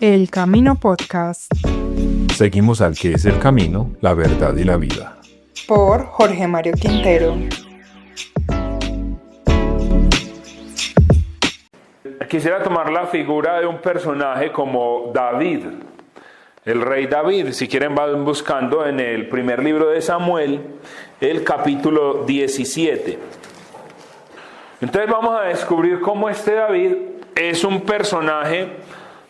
El Camino Podcast. Seguimos al que es el camino, la verdad y la vida. Por Jorge Mario Quintero. Quisiera tomar la figura de un personaje como David, el rey David. Si quieren van buscando en el primer libro de Samuel, el capítulo 17. Entonces vamos a descubrir cómo este David es un personaje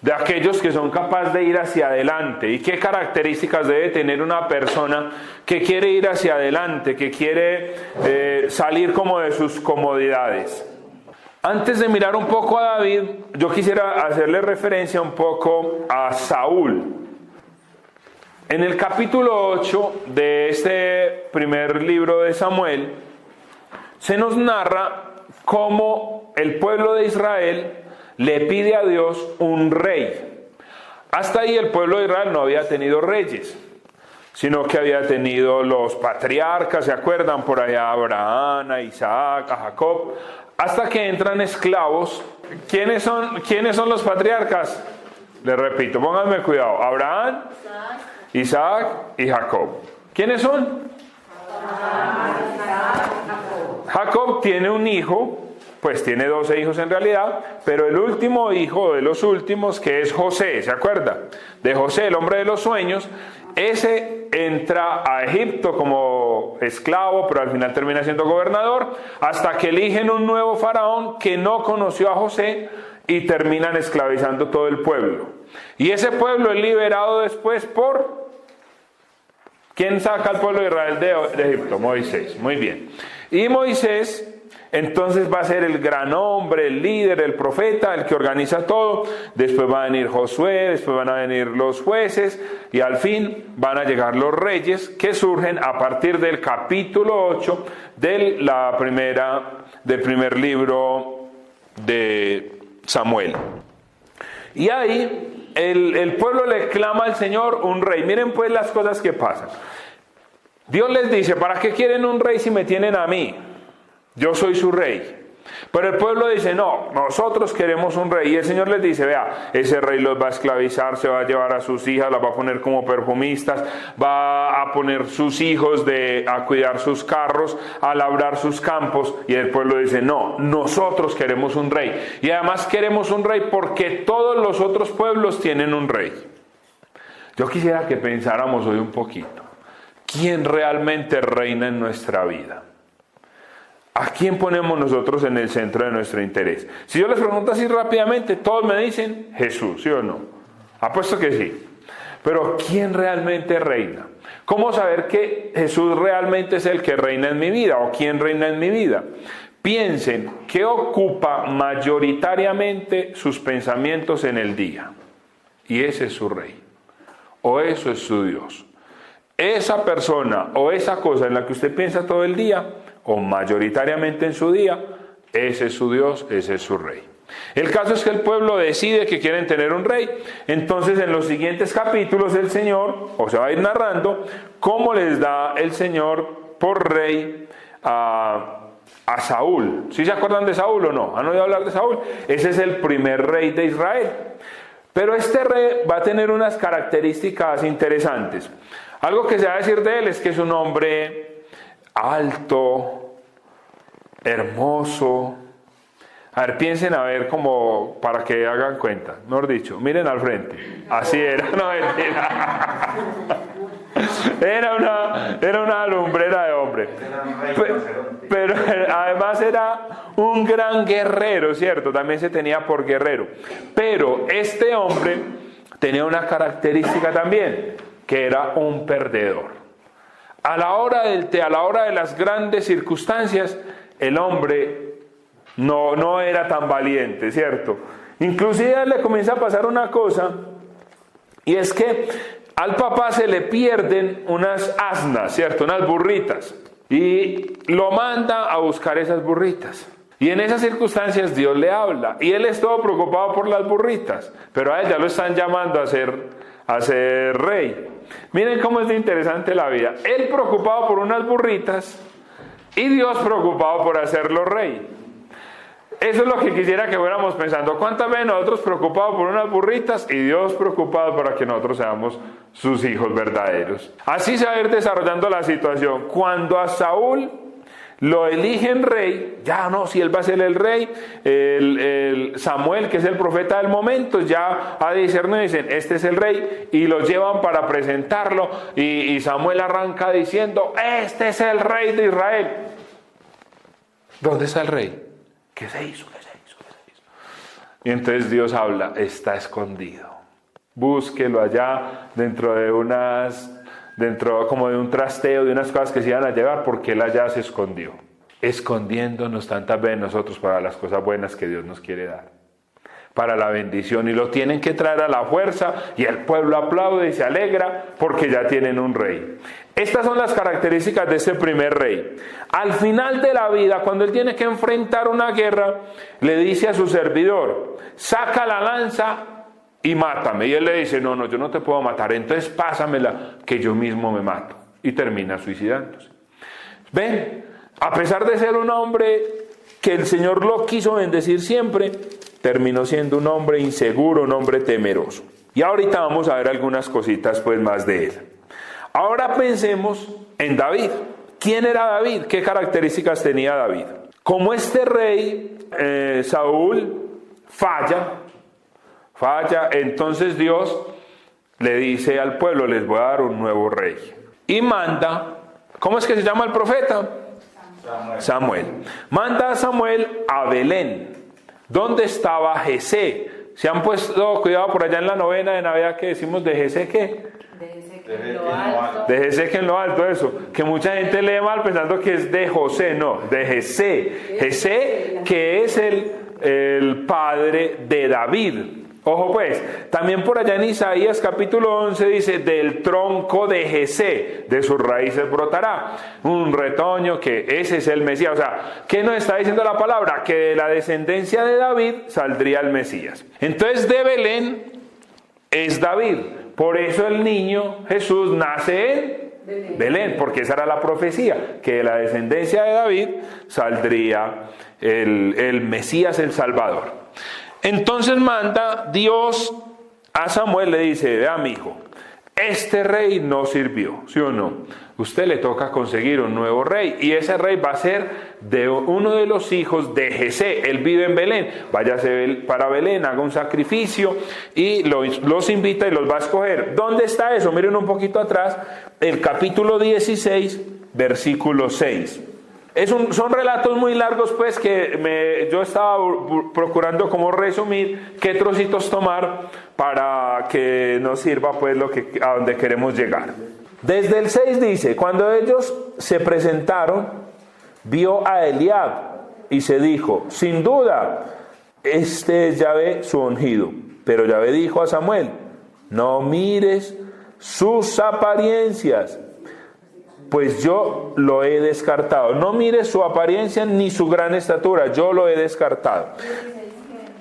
de aquellos que son capaces de ir hacia adelante. ¿Y qué características debe tener una persona que quiere ir hacia adelante, que quiere salir como de sus comodidades? Antes de mirar un poco a David, yo quisiera hacerle referencia un poco a Saúl. En el capítulo 8 de este primer libro de Samuel, se nos narra cómo el pueblo de Israel le pide a Dios un rey. Hasta ahí el pueblo de Israel no había tenido reyes, sino que había tenido los patriarcas, ¿se acuerdan? Por allá a Abraham, a Isaac, a Jacob, hasta que entran esclavos. ¿Quiénes son los patriarcas? Les repito, pónganme cuidado: Abraham, Isaac y Jacob. ¿Quiénes son? Jacob tiene un hijo, pues tiene 12 hijos en realidad, pero el último hijo de los últimos, que es José, ¿se acuerda? De José, el hombre de los sueños. Ese entra a Egipto como esclavo, pero al final termina siendo gobernador, hasta que eligen un nuevo faraón que no conoció a José y terminan esclavizando todo el pueblo. Y ese pueblo es liberado después por... ¿Quién saca al pueblo de Israel de Egipto? Moisés. Muy bien. Y Moisés entonces va a ser el gran hombre, el líder, el profeta, el que organiza todo. Después va a venir Josué, después van a venir los jueces y al fin van a llegar los reyes, que surgen a partir del capítulo 8 del primer libro de Samuel. Y ahí el pueblo le clama al Señor un rey. Miren pues las cosas que pasan. Dios les dice: ¿para qué quieren un rey si me tienen a mí? Yo soy su rey. Pero el pueblo dice: no, nosotros queremos un rey. Y el Señor les dice: vea, ese rey los va a esclavizar, se va a llevar a sus hijas, las va a poner como perfumistas, va a poner sus hijos a cuidar sus carros, a labrar sus campos. Y el pueblo dice: no, nosotros queremos un rey. Y además queremos un rey porque todos los otros pueblos tienen un rey. Yo quisiera que pensáramos hoy un poquito: ¿quién realmente reina en nuestra vida? ¿A quién ponemos nosotros en el centro de nuestro interés? Si yo les pregunto así rápidamente, todos me dicen Jesús, ¿sí o no? Apuesto que sí. Pero ¿quién realmente reina? ¿Cómo saber que Jesús realmente es el que reina en mi vida? ¿O quién reina en mi vida? Piensen, ¿qué ocupa mayoritariamente sus pensamientos en el día? Y ese es su rey. O eso es su Dios. Esa persona o esa cosa en la que usted piensa todo el día, o mayoritariamente en su día, ese es su Dios, ese es su rey. El caso es que el pueblo decide que quieren tener un rey. Entonces en los siguientes capítulos el Señor, o se va a ir narrando, cómo les da el Señor por rey a Saúl. ¿Sí se acuerdan de Saúl o no? ¿Han oído hablar de Saúl? Ese es el primer rey de Israel. Pero este rey va a tener unas características interesantes. Algo que se va a decir de él es que es un hombre alto, hermoso. A ver, piensen a ver como para que hagan cuenta. Mejor dicho, miren al frente. Así era, no mentira. Era una lumbrera de hombre. Pero además era un gran guerrero, ¿cierto? También se tenía por guerrero. Pero este hombre tenía una característica también, que era un perdedor. A la hora de las grandes circunstancias, el hombre no era tan valiente, ¿cierto? Inclusive a él le comienza a pasar una cosa, y es que al papá se le pierden unas asnas, ¿cierto? Unas burritas, y lo manda a buscar esas burritas. Y en esas circunstancias Dios le habla, y él es todo preocupado por las burritas, pero a él ya lo están llamando a ser rey. Miren cómo es de interesante la vida. Él preocupado por unas burritas y Dios preocupado por hacerlo rey. Eso es lo que quisiera que fuéramos pensando. ¿Cuántas veces nosotros preocupados por unas burritas y Dios preocupado para que nosotros seamos sus hijos verdaderos? Así se va a ir desarrollando la situación. Cuando a Saúl lo eligen rey, ya no, si él va a ser el rey, el Samuel, que es el profeta del momento, ya a discernir, dicen, este es el rey, y lo llevan para presentarlo, y Samuel arranca diciendo, este es el rey de Israel. ¿Dónde está el rey? ¿Qué se hizo? Y entonces Dios habla, está escondido. Búsquelo allá dentro como de un trasteo, de unas cosas que se iban a llevar, porque él allá se escondió. Escondiéndonos tantas veces nosotros para las cosas buenas que Dios nos quiere dar, para la bendición, y lo tienen que traer a la fuerza, y el pueblo aplaude y se alegra porque ya tienen un rey. Estas son las características de ese primer rey. Al final de la vida, cuando él tiene que enfrentar una guerra, le dice a su servidor, saca la lanza y mátame. Y él le dice, no, yo no te puedo matar, entonces pásamela, que yo mismo me mato. Y termina suicidándose. Ven, a pesar de ser un hombre que el Señor lo quiso bendecir siempre, terminó siendo un hombre inseguro, un hombre temeroso. Y ahorita vamos a ver algunas cositas pues más de él. Ahora pensemos en David. ¿Quién era David? ¿Qué características tenía David? Como este rey, Saúl, falla, entonces Dios le dice al pueblo, les voy a dar un nuevo rey. Y manda, ¿cómo es que se llama el profeta? Samuel. Manda a Samuel a Belén, donde estaba Jesé. ¿Se han puesto cuidado por allá en la novena de Navidad que decimos de Jesé qué? De Jesé que en lo alto, eso. Que mucha gente lee mal pensando que es de José, no, de Jesé. Jesé, que es el padre de David. Ojo pues, también por allá en Isaías capítulo 11 dice, del tronco de Jesé, de sus raíces brotará un retoño, que ese es el Mesías. O sea, ¿qué nos está diciendo la palabra? Que de la descendencia de David saldría el Mesías. Entonces de Belén es David. Por eso el niño Jesús nace en Belén, porque esa era la profecía, que de la descendencia de David saldría el Mesías, el Salvador. Entonces manda Dios a Samuel, le dice, vea mi hijo, este rey no sirvió, ¿sí o no? Usted le toca conseguir un nuevo rey, y ese rey va a ser de uno de los hijos de Jesé. Él vive en Belén, váyase para Belén, haga un sacrificio y los invita y los va a escoger. ¿Dónde está eso? Miren un poquito atrás, el capítulo 16, versículo 6. Son relatos muy largos pues que yo estaba procurando como resumir qué trocitos tomar para que nos sirva pues a donde queremos llegar. Desde el 6 dice, cuando ellos se presentaron, vio a Eliab y se dijo, sin duda, este es Yahvé su ungido. Pero Yahvé dijo a Samuel, no mires sus apariencias, pues yo lo he descartado. No mires su apariencia ni su gran estatura, yo lo he descartado.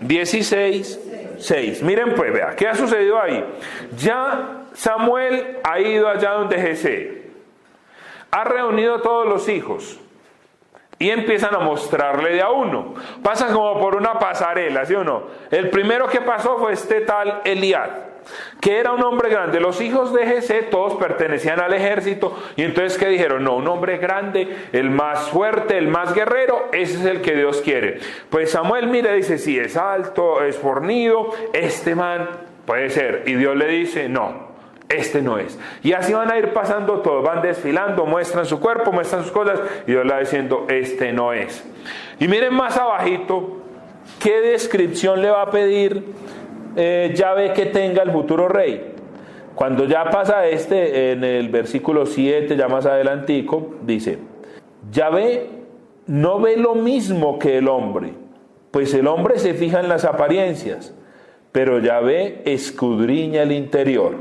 16:6. Miren pues, vea, ¿qué ha sucedido ahí? Ya Samuel ha ido allá donde Jesé, ha reunido todos los hijos y empiezan a mostrarle de a uno. Pasan como por una pasarela, ¿sí o no? El primero que pasó fue este tal Eliab, que era un hombre grande. Los hijos de Jesé todos pertenecían al ejército, y entonces ¿qué dijeron? No, un hombre grande, el más fuerte, el más guerrero, ese es el que Dios quiere. Pues Samuel mira y dice, sí, es alto, es fornido, este man puede ser. Y Dios le dice, no, este no es. Y así van a ir pasando todos, van desfilando, muestran su cuerpo, muestran sus cosas, y Dios le va diciendo, este no es. Y miren más abajito, ¿qué descripción le va a pedir Yahvé que tenga el futuro rey? Cuando ya pasa en el versículo 7, ya más adelantico, dice, Yahvé no ve lo mismo que el hombre, pues el hombre se fija en las apariencias, pero Yahvé escudriña el interior.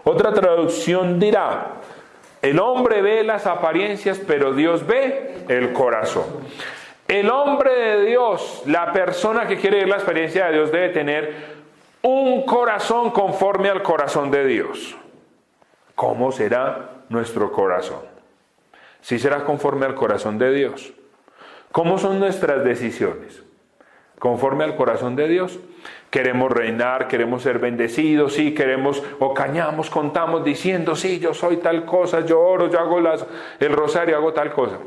Otra traducción dirá, el hombre ve las apariencias, pero Dios ve el corazón. El hombre de Dios, la persona que quiere ver la experiencia de Dios, debe tener un corazón conforme al corazón de Dios. ¿Cómo será nuestro corazón? ¿Sí será conforme al corazón de Dios? ¿Cómo son nuestras decisiones? conforme al corazón de Dios. Queremos reinar, queremos ser bendecidos, sí, queremos, o cañamos, contamos diciendo, sí, yo soy tal cosa, yo oro, yo hago el rosario, hago tal cosa.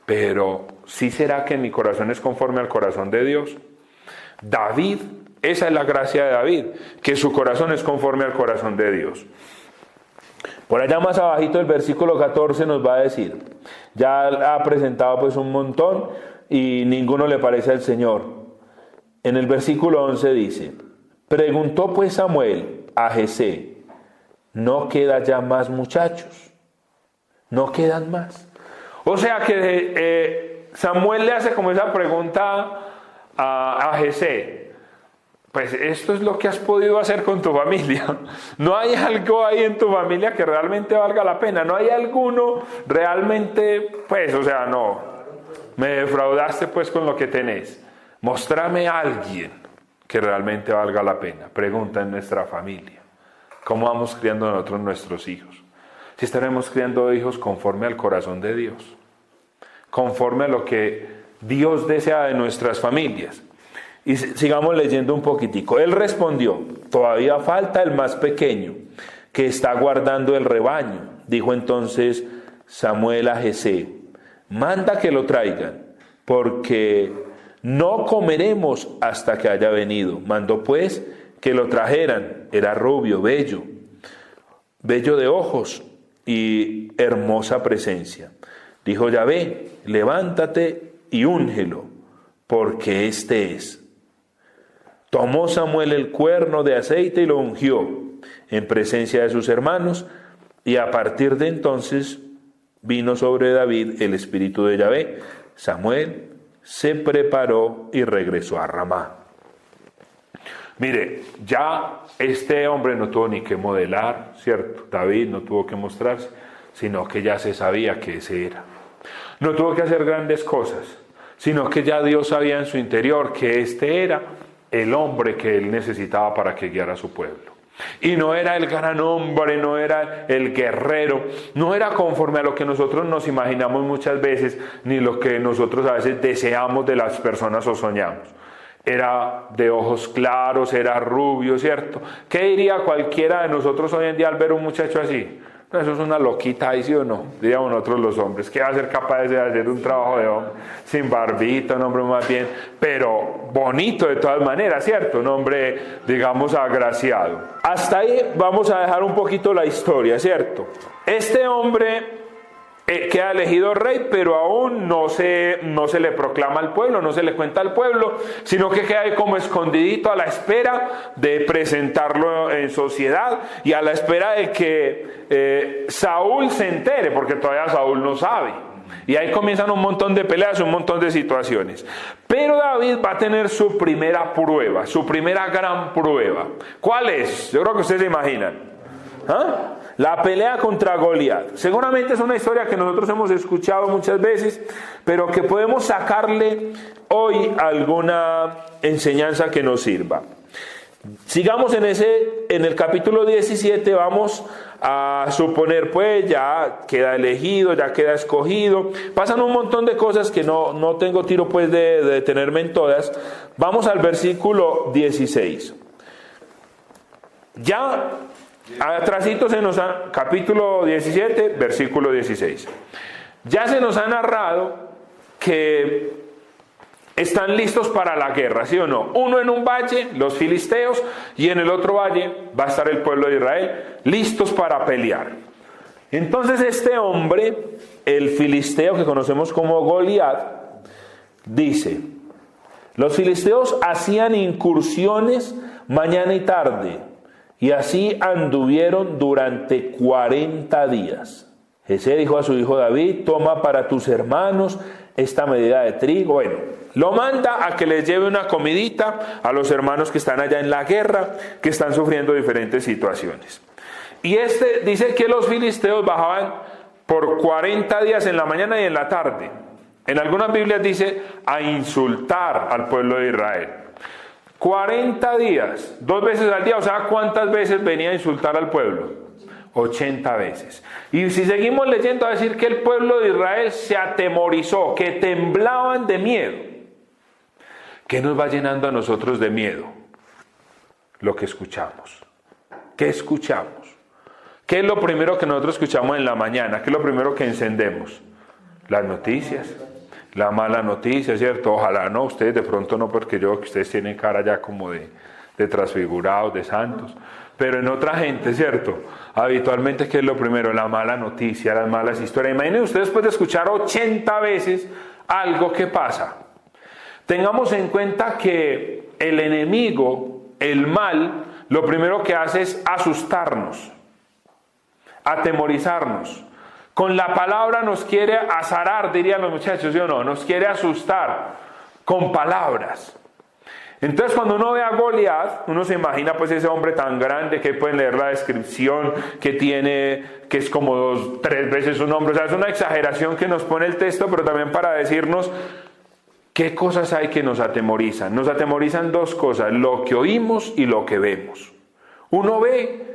Pero, ¿sí será que mi corazón es conforme al corazón de Dios? David, esa es la gracia de David, que su corazón es conforme al corazón de Dios. Por allá más abajito del versículo 14 nos va a decir, ya ha presentado pues un montón y ninguno le parece al Señor. En el versículo 11 dice, preguntó pues Samuel a Jesé, ¿no quedan ya más muchachos? ¿No quedan más? O sea que Samuel le hace como esa pregunta a Jesé. Pues esto es lo que has podido hacer con tu familia. No hay algo ahí en tu familia que realmente valga la pena. No hay alguno realmente, pues, o sea, no. Me defraudaste pues con lo que tenés. Móstrame a alguien que realmente valga la pena. Pregunta en nuestra familia. ¿Cómo vamos criando nosotros nuestros hijos? Si estaremos criando hijos conforme al corazón de Dios. Conforme a lo que Dios desea de nuestras familias. Y sigamos leyendo un poquitico. Él respondió, todavía falta el más pequeño, que está guardando el rebaño. Dijo entonces Samuel a Jesé, manda que lo traigan, porque no comeremos hasta que haya venido. Mandó pues que lo trajeran. Era rubio, bello de ojos y hermosa presencia. Dijo Yahvé, levántate y úngelo, porque este es. Tomó Samuel el cuerno de aceite y lo ungió en presencia de sus hermanos, y a partir de entonces vino sobre David el espíritu de Yahvé. Samuel se preparó y regresó a Ramá. Mire, ya este hombre no tuvo ni que modelar, ¿cierto? David no tuvo que mostrarse, sino que ya se sabía que ese era. No tuvo que hacer grandes cosas, sino que ya Dios sabía en su interior que este era el hombre que él necesitaba para que guiara a su pueblo. Y no era el gran hombre, no era el guerrero, no era conforme a lo que nosotros nos imaginamos muchas veces, ni lo que nosotros a veces deseamos de las personas o soñamos. Era de ojos claros, era rubio, ¿cierto? ¿Qué diría cualquiera de nosotros hoy en día al ver un muchacho así? No, eso es una loquita, ¿sí o no? Diríamos nosotros los hombres, ¿qué va a ser capaz de hacer un trabajo de hombre? Sin barbita, un hombre más bien, pero bonito de todas maneras, ¿cierto? Un hombre, digamos, agraciado. Hasta ahí vamos a dejar un poquito la historia, ¿cierto? Este hombre queda elegido rey, pero aún no se le proclama al pueblo, no se le cuenta al pueblo, sino que queda ahí como escondidito a la espera de presentarlo en sociedad y a la espera de que Saúl se entere, porque todavía Saúl no sabe. Y ahí comienzan un montón de peleas, un montón de situaciones. Pero David va a tener su primera prueba, su primera gran prueba. ¿Cuál es? Yo creo que ustedes se imaginan. ¿Ah? La pelea contra Goliat. Seguramente es una historia que nosotros hemos escuchado muchas veces, pero que podemos sacarle hoy alguna enseñanza que nos sirva. Sigamos en el capítulo 17, vamos a suponer pues ya queda elegido, ya queda escogido. Pasan un montón de cosas que no tengo tiro pues de detenerme en todas. Vamos al versículo 16. Ya atrasito capítulo 17, versículo 16. Ya se nos ha narrado que están listos para la guerra, ¿sí o no? Uno en un valle, los filisteos, y en el otro valle va a estar el pueblo de Israel, listos para pelear. Entonces este hombre, el filisteo que conocemos como Goliat, dice, los filisteos hacían incursiones mañana y tarde, y así anduvieron durante 40 días. Jesé dijo a su hijo David, toma para tus hermanos esta medida de trigo. Bueno, lo manda a que les lleve una comidita a los hermanos que están allá en la guerra, que están sufriendo diferentes situaciones. Y dice que los filisteos bajaban por 40 días en la mañana y en la tarde. En algunas Biblias dice a insultar al pueblo de Israel. 40 días, 2 veces al día, o sea, ¿cuántas veces venía a insultar al pueblo? 80 veces. Y si seguimos leyendo, va a decir que el pueblo de Israel se atemorizó, que temblaban de miedo. ¿Qué nos va llenando a nosotros de miedo? Lo que escuchamos. ¿Qué escuchamos? ¿Qué es lo primero que nosotros escuchamos en la mañana? ¿Qué es lo primero que encendemos? Las noticias. La mala noticia, ¿cierto? Ojalá no, ustedes de pronto no, porque yo que ustedes tienen cara ya como de transfigurados, de santos. Pero en otra gente, ¿cierto? Habitualmente, ¿qué es lo primero? La mala noticia, las malas historias. Imaginen ustedes después de escuchar 80 veces algo que pasa. Tengamos en cuenta que el enemigo, el mal, lo primero que hace es asustarnos, atemorizarnos. Con la palabra nos quiere azarar, dirían los muchachos, ¿sí o no? Nos quiere asustar con palabras. Entonces cuando uno ve a Goliat, uno se imagina pues ese hombre tan grande que pueden leer la descripción que tiene, que es como 2, 3 veces su nombre. O sea, es una exageración que nos pone el texto, pero también para decirnos qué cosas hay que nos atemorizan. Nos atemorizan 2 cosas, lo que oímos y lo que vemos. Uno ve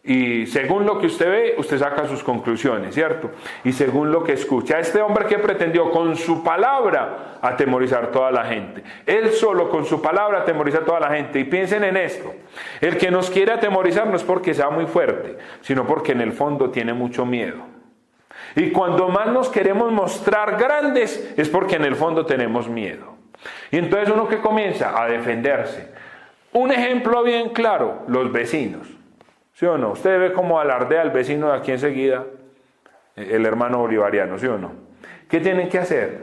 y según lo que usted ve, usted saca sus conclusiones, ¿cierto? Y según lo que escucha. Este hombre que pretendió con su palabra atemorizar a toda la gente. Él solo con su palabra atemoriza a toda la gente. Y piensen en esto. El que nos quiere atemorizar no es porque sea muy fuerte, sino porque en el fondo tiene mucho miedo. Y cuando más nos queremos mostrar grandes es porque en el fondo tenemos miedo. Y entonces uno que comienza a defenderse. Un ejemplo bien claro, los vecinos. ¿Sí o no? Usted ve cómo alardea al vecino de aquí enseguida, el hermano bolivariano, ¿sí o no? ¿Qué tienen que hacer?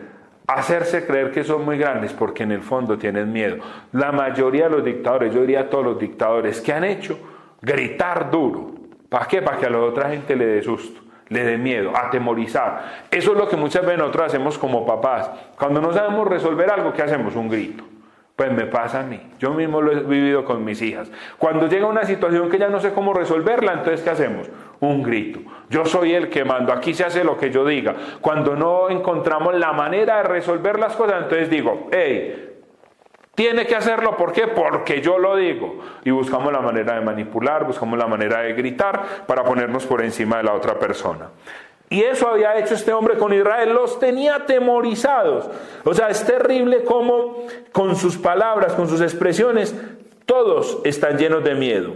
Hacerse creer que son muy grandes porque en el fondo tienen miedo. La mayoría de los dictadores, yo diría todos los dictadores, ¿qué han hecho? Gritar duro. ¿Para qué? Para que a la otra gente le dé susto, le dé miedo, atemorizar. Eso es lo que muchas veces nosotros hacemos como papás. Cuando no sabemos resolver algo, ¿qué hacemos? Un grito. Pues me pasa a mí, yo mismo lo he vivido con mis hijas. Cuando llega una situación que ya no sé cómo resolverla, entonces ¿qué hacemos? Un grito. Yo soy el que mando, aquí se hace lo que yo diga. Cuando no encontramos la manera de resolver las cosas, entonces digo, hey, tiene que hacerlo, ¿por qué? Porque yo lo digo. Y buscamos la manera de manipular, buscamos la manera de gritar para ponernos por encima de la otra persona. Y eso había hecho este hombre con Israel, los tenía atemorizados. O sea, es terrible cómo con sus palabras, con sus expresiones, todos están llenos de miedo.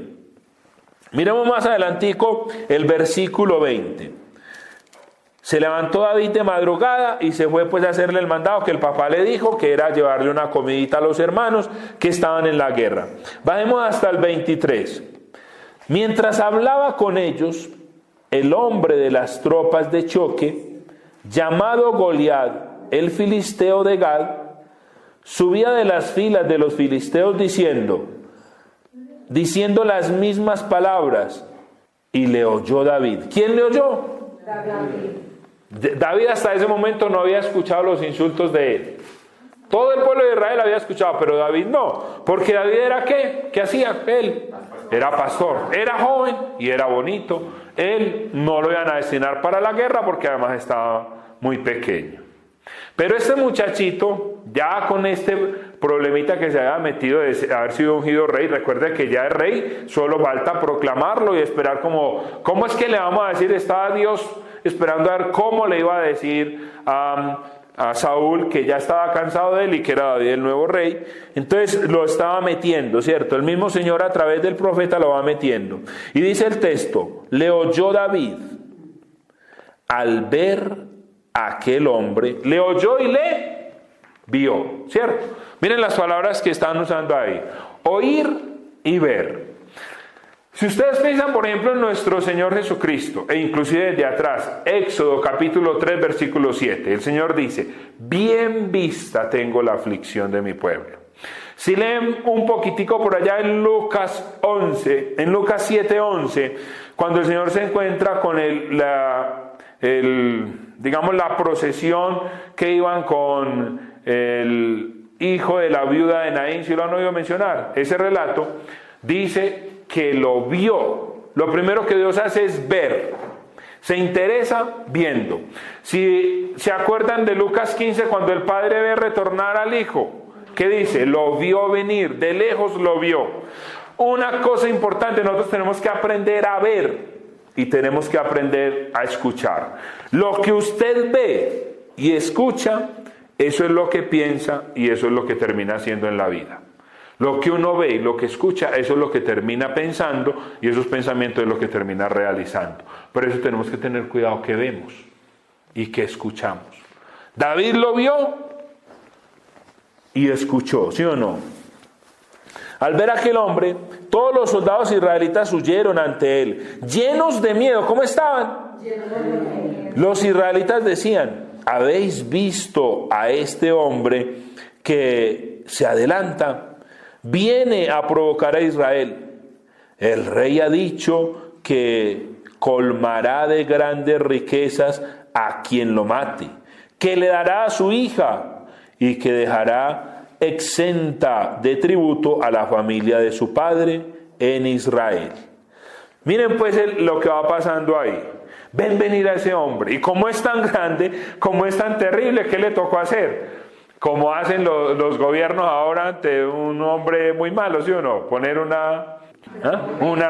Miremos más adelantico el versículo 20. Se levantó David de madrugada y se fue pues a hacerle el mandado que el papá le dijo, que era llevarle una comidita a los hermanos que estaban en la guerra. Bajemos hasta el 23. Mientras hablaba con ellos, el hombre de las tropas de choque, llamado Goliat, el filisteo de Gad, subía de las filas de los filisteos diciendo las mismas palabras, y le oyó David. ¿Quién le oyó? David hasta ese momento no había escuchado los insultos de él. Todo el pueblo de Israel había escuchado, pero David no, porque David era ¿qué? ¿Qué hacía él? Era pastor, era joven y era bonito. Él no lo iban a destinar para la guerra porque además estaba muy pequeño. Pero este muchachito, ya con este problemita que se había metido de haber sido ungido rey, recuerde que ya es rey, solo falta proclamarlo y esperar ¿cómo es que le vamos a decir? Estaba Dios esperando a ver cómo le iba a decir a Saúl que ya estaba cansado de él y que era David el nuevo rey. Entonces lo estaba metiendo, ¿cierto? El mismo Señor a través del profeta lo va metiendo. Y dice el texto, le oyó David al ver a aquel hombre, le oyó y le vio, ¿cierto? Miren las palabras que están usando ahí, oír y ver. Si ustedes piensan, por ejemplo, en nuestro Señor Jesucristo, e inclusive desde atrás, Éxodo capítulo 3, versículo 7, el Señor dice, bien vista tengo la aflicción de mi pueblo. Si leen un poquitico por allá en Lucas 7, 11, cuando el Señor se encuentra con la procesión que iban con el hijo de la viuda de Naín, si lo han oído mencionar, ese relato dice que lo vio. Lo primero que Dios hace es ver. Se interesa viendo. Si se acuerdan de Lucas 15, cuando el padre ve retornar al hijo, ¿qué dice? Lo vio venir, de lejos lo vio. Una cosa importante, nosotros tenemos que aprender a ver y tenemos que aprender a escuchar. Lo que usted ve y escucha Eso es lo que piensa y eso es lo que termina haciendo en la vida. Lo que uno ve y lo que escucha, eso es lo que termina pensando y esos pensamientos es lo que termina realizando. Por eso tenemos que tener cuidado que vemos y que escuchamos. David lo vio y escuchó, ¿sí o no? Al ver a aquel hombre, todos los soldados israelitas huyeron ante él, llenos de miedo. ¿Cómo estaban? Los israelitas decían: ¿habéis visto a este hombre que se adelanta? Viene a provocar a Israel. El rey ha dicho que colmará de grandes riquezas a quien lo mate, que le dará a su hija y que dejará exenta de tributo a la familia de su padre en Israel. Miren pues lo que va pasando ahí. Ven venir a ese hombre. Y como es tan grande, como es tan terrible, ¿qué le tocó hacer? Como hacen los gobiernos ahora ante un hombre muy malo, ¿sí o no? Poner una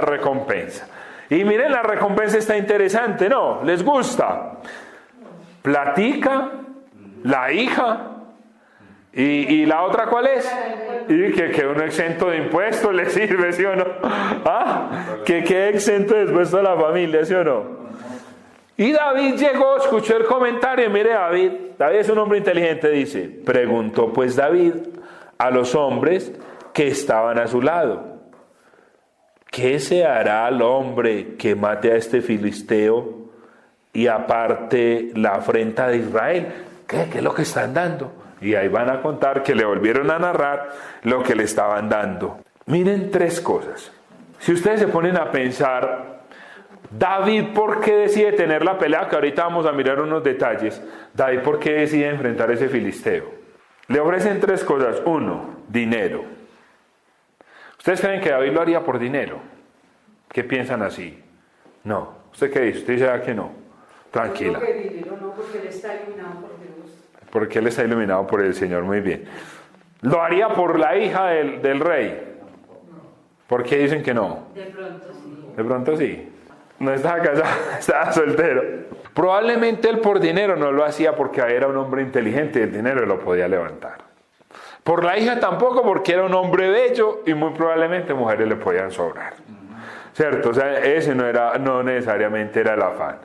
recompensa. Y miren, la recompensa está interesante, ¿no? ¿Les gusta? Platica, la hija, y la otra, ¿cuál es? Y que uno exento de impuestos le sirve, ¿sí o no? Que quede exento de impuestos a la familia, ¿sí o no? Y David llegó, escuchó el comentario, y mire, David es un hombre inteligente, dice: preguntó pues David a los hombres que estaban a su lado: ¿qué se hará al hombre que mate a este filisteo y aparte la afrenta de Israel? ¿Qué es lo que están dando? Y ahí van a contar que le volvieron a narrar lo que le estaban dando. Miren 3 cosas. Si ustedes se ponen a pensar, David, ¿por qué decide tener la pelea? Que ahorita vamos a mirar unos detalles. David, ¿por qué decide enfrentar a ese filisteo? Le ofrecen 3 cosas. 1, dinero. ¿Ustedes creen que David lo haría por dinero? ¿Qué piensan así? No. ¿Usted qué dice? Usted dice que no. Tranquila. No, porque él está iluminado por Dios. Porque él está iluminado por el Señor. Muy bien. ¿Lo haría por la hija del rey? ¿Por qué dicen que no? De pronto sí. De pronto sí. No estaba casado, estaba soltero. Probablemente él por dinero no lo hacía porque era un hombre inteligente y el dinero lo podía levantar. Por la hija tampoco, porque era un hombre bello y muy probablemente mujeres le podían sobrar. ¿Cierto? O sea, ese no necesariamente era el afán.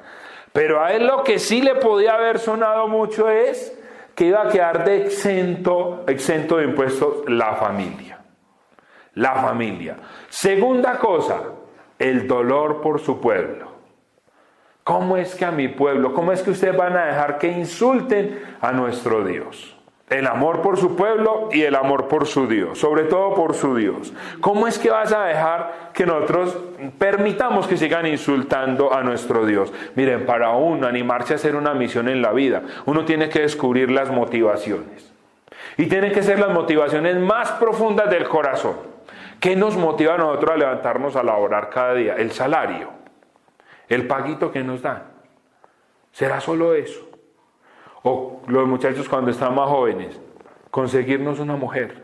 Pero a él lo que sí le podía haber sonado mucho es que iba a quedar de exento de impuestos la familia. La familia. Segunda cosa, el dolor por su pueblo. ¿Cómo es que a mi pueblo, cómo es que ustedes van a dejar que insulten a nuestro Dios? El amor por su pueblo y el amor por su Dios, sobre todo por su Dios. ¿Cómo es que vas a dejar que nosotros permitamos que sigan insultando a nuestro Dios? Miren, para uno animarse a hacer una misión en la vida, uno tiene que descubrir las motivaciones. Y tienen que ser las motivaciones más profundas del corazón. ¿Qué nos motiva a nosotros a levantarnos a laborar cada día? El salario, el paguito que nos dan. ¿Será solo eso? O los muchachos cuando están más jóvenes, conseguirnos una mujer.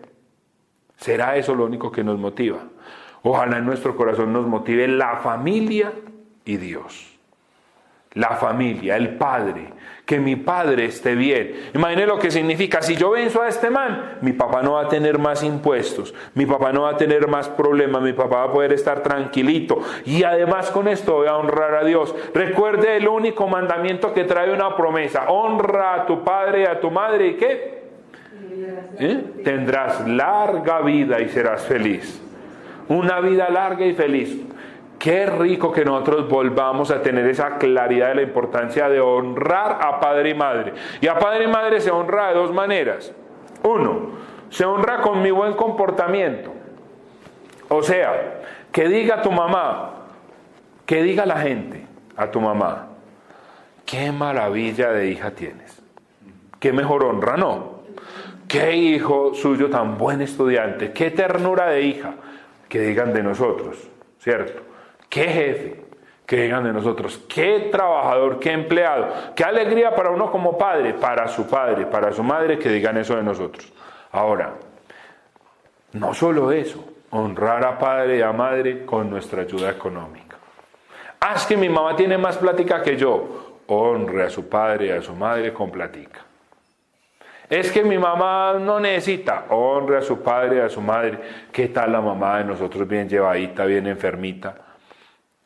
¿Será eso lo único que nos motiva? Ojalá en nuestro corazón nos motive la familia y Dios. La familia, el padre, que mi padre esté bien. Imagine lo que significa: si yo venzo a este man, mi papá no va a tener más impuestos, mi papá no va a tener más problemas, mi papá va a poder estar tranquilito. Y además con esto voy a honrar a Dios. Recuerde el único mandamiento que trae una promesa: honra a tu padre y a tu madre, ¿y qué? Tendrás larga vida y serás feliz. Una vida larga y feliz. Qué rico que nosotros volvamos a tener esa claridad de la importancia de honrar a padre y madre. Y a padre y madre se honra de 2 maneras. 1, se honra con mi buen comportamiento. O sea, que diga tu mamá, que diga la gente a tu mamá: qué maravilla de hija tienes. Qué mejor honra, ¿no? Qué hijo suyo tan buen estudiante. Qué ternura de hija. Que digan de nosotros, ¿cierto? Qué jefe, que digan de nosotros, qué trabajador, qué empleado, qué alegría para uno como padre, para su madre, que digan eso de nosotros. Ahora, no solo eso, honrar a padre y a madre con nuestra ayuda económica. Es que mi mamá tiene más plática que yo, honre a su padre y a su madre con plática. Es que mi mamá no necesita. Honre a su padre y a su madre. ¿Qué tal la mamá de nosotros bien llevadita, bien enfermita,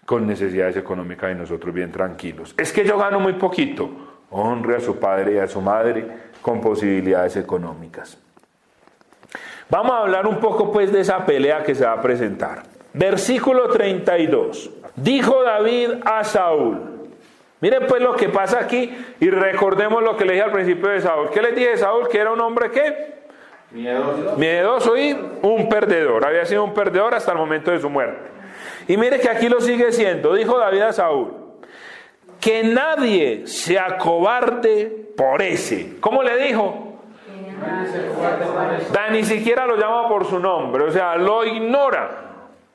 con necesidades económicas y nosotros bien tranquilos? Es que yo gano muy poquito. Honre a su padre y a su madre con posibilidades económicas. Vamos a hablar un poco pues de esa pelea que se va a presentar. Versículo 32. Dijo David a Saúl. Miren pues lo que pasa aquí y recordemos lo que le dije al principio de Saúl. ¿Qué le dije de Saúl? Que era un hombre ¿qué? Miedoso y un perdedor. Había sido un perdedor hasta el momento de su muerte. Y mire que aquí lo sigue siendo. Dijo David a Saúl: que nadie se acobarde por ese. ¿Cómo le dijo? Ni siquiera lo llama por su nombre, o sea, lo ignora,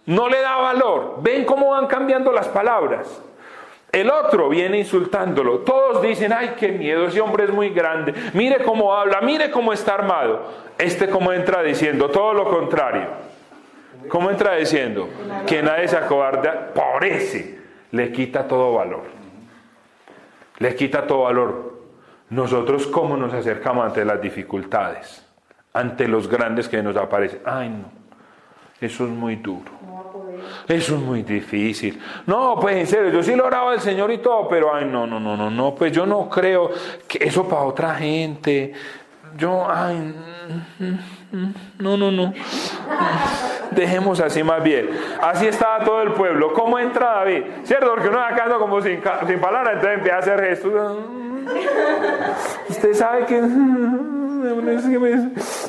no le da valor. ¿Ven cómo van cambiando las palabras? El otro viene insultándolo. Todos dicen: ay, qué miedo, ese hombre es muy grande. Mire cómo habla, mire cómo está armado. Cómo entra diciendo todo lo contrario. ¿Cómo entra diciendo? Que nadie se acobarda por ese. Le quita todo valor. Le quita todo valor. Nosotros, ¿cómo nos acercamos ante las dificultades? Ante los grandes que nos aparecen. Ay, no. Eso es muy duro. Eso es muy difícil. No, pues en serio, yo sí lo oraba al Señor y todo, pero ay, no, pues yo no creo que eso para otra gente. No. Dejemos así más bien. Así estaba todo el pueblo. ¿Cómo entra David? ¿Cierto? Porque uno acá anda como sin palabras, entonces empieza a hacer gestos. Usted sabe que...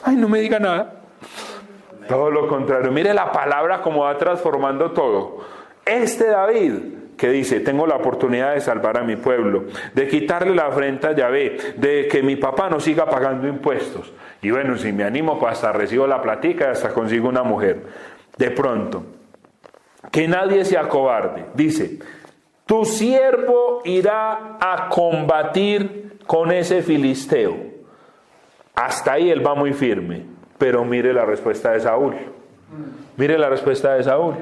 Ay, no me diga nada. Todo lo contrario. Mire la palabra como va transformando todo. David que dice: tengo la oportunidad de salvar a mi pueblo, de quitarle la afrenta a Yahvé, de que mi papá no siga pagando impuestos. Y bueno, si me animo, pues hasta recibo la platica y hasta consigo una mujer. De pronto, que nadie se acobarde. Dice: tu siervo irá a combatir con ese filisteo. Hasta ahí él va muy firme. Pero mire la respuesta de Saúl. Mire la respuesta de Saúl.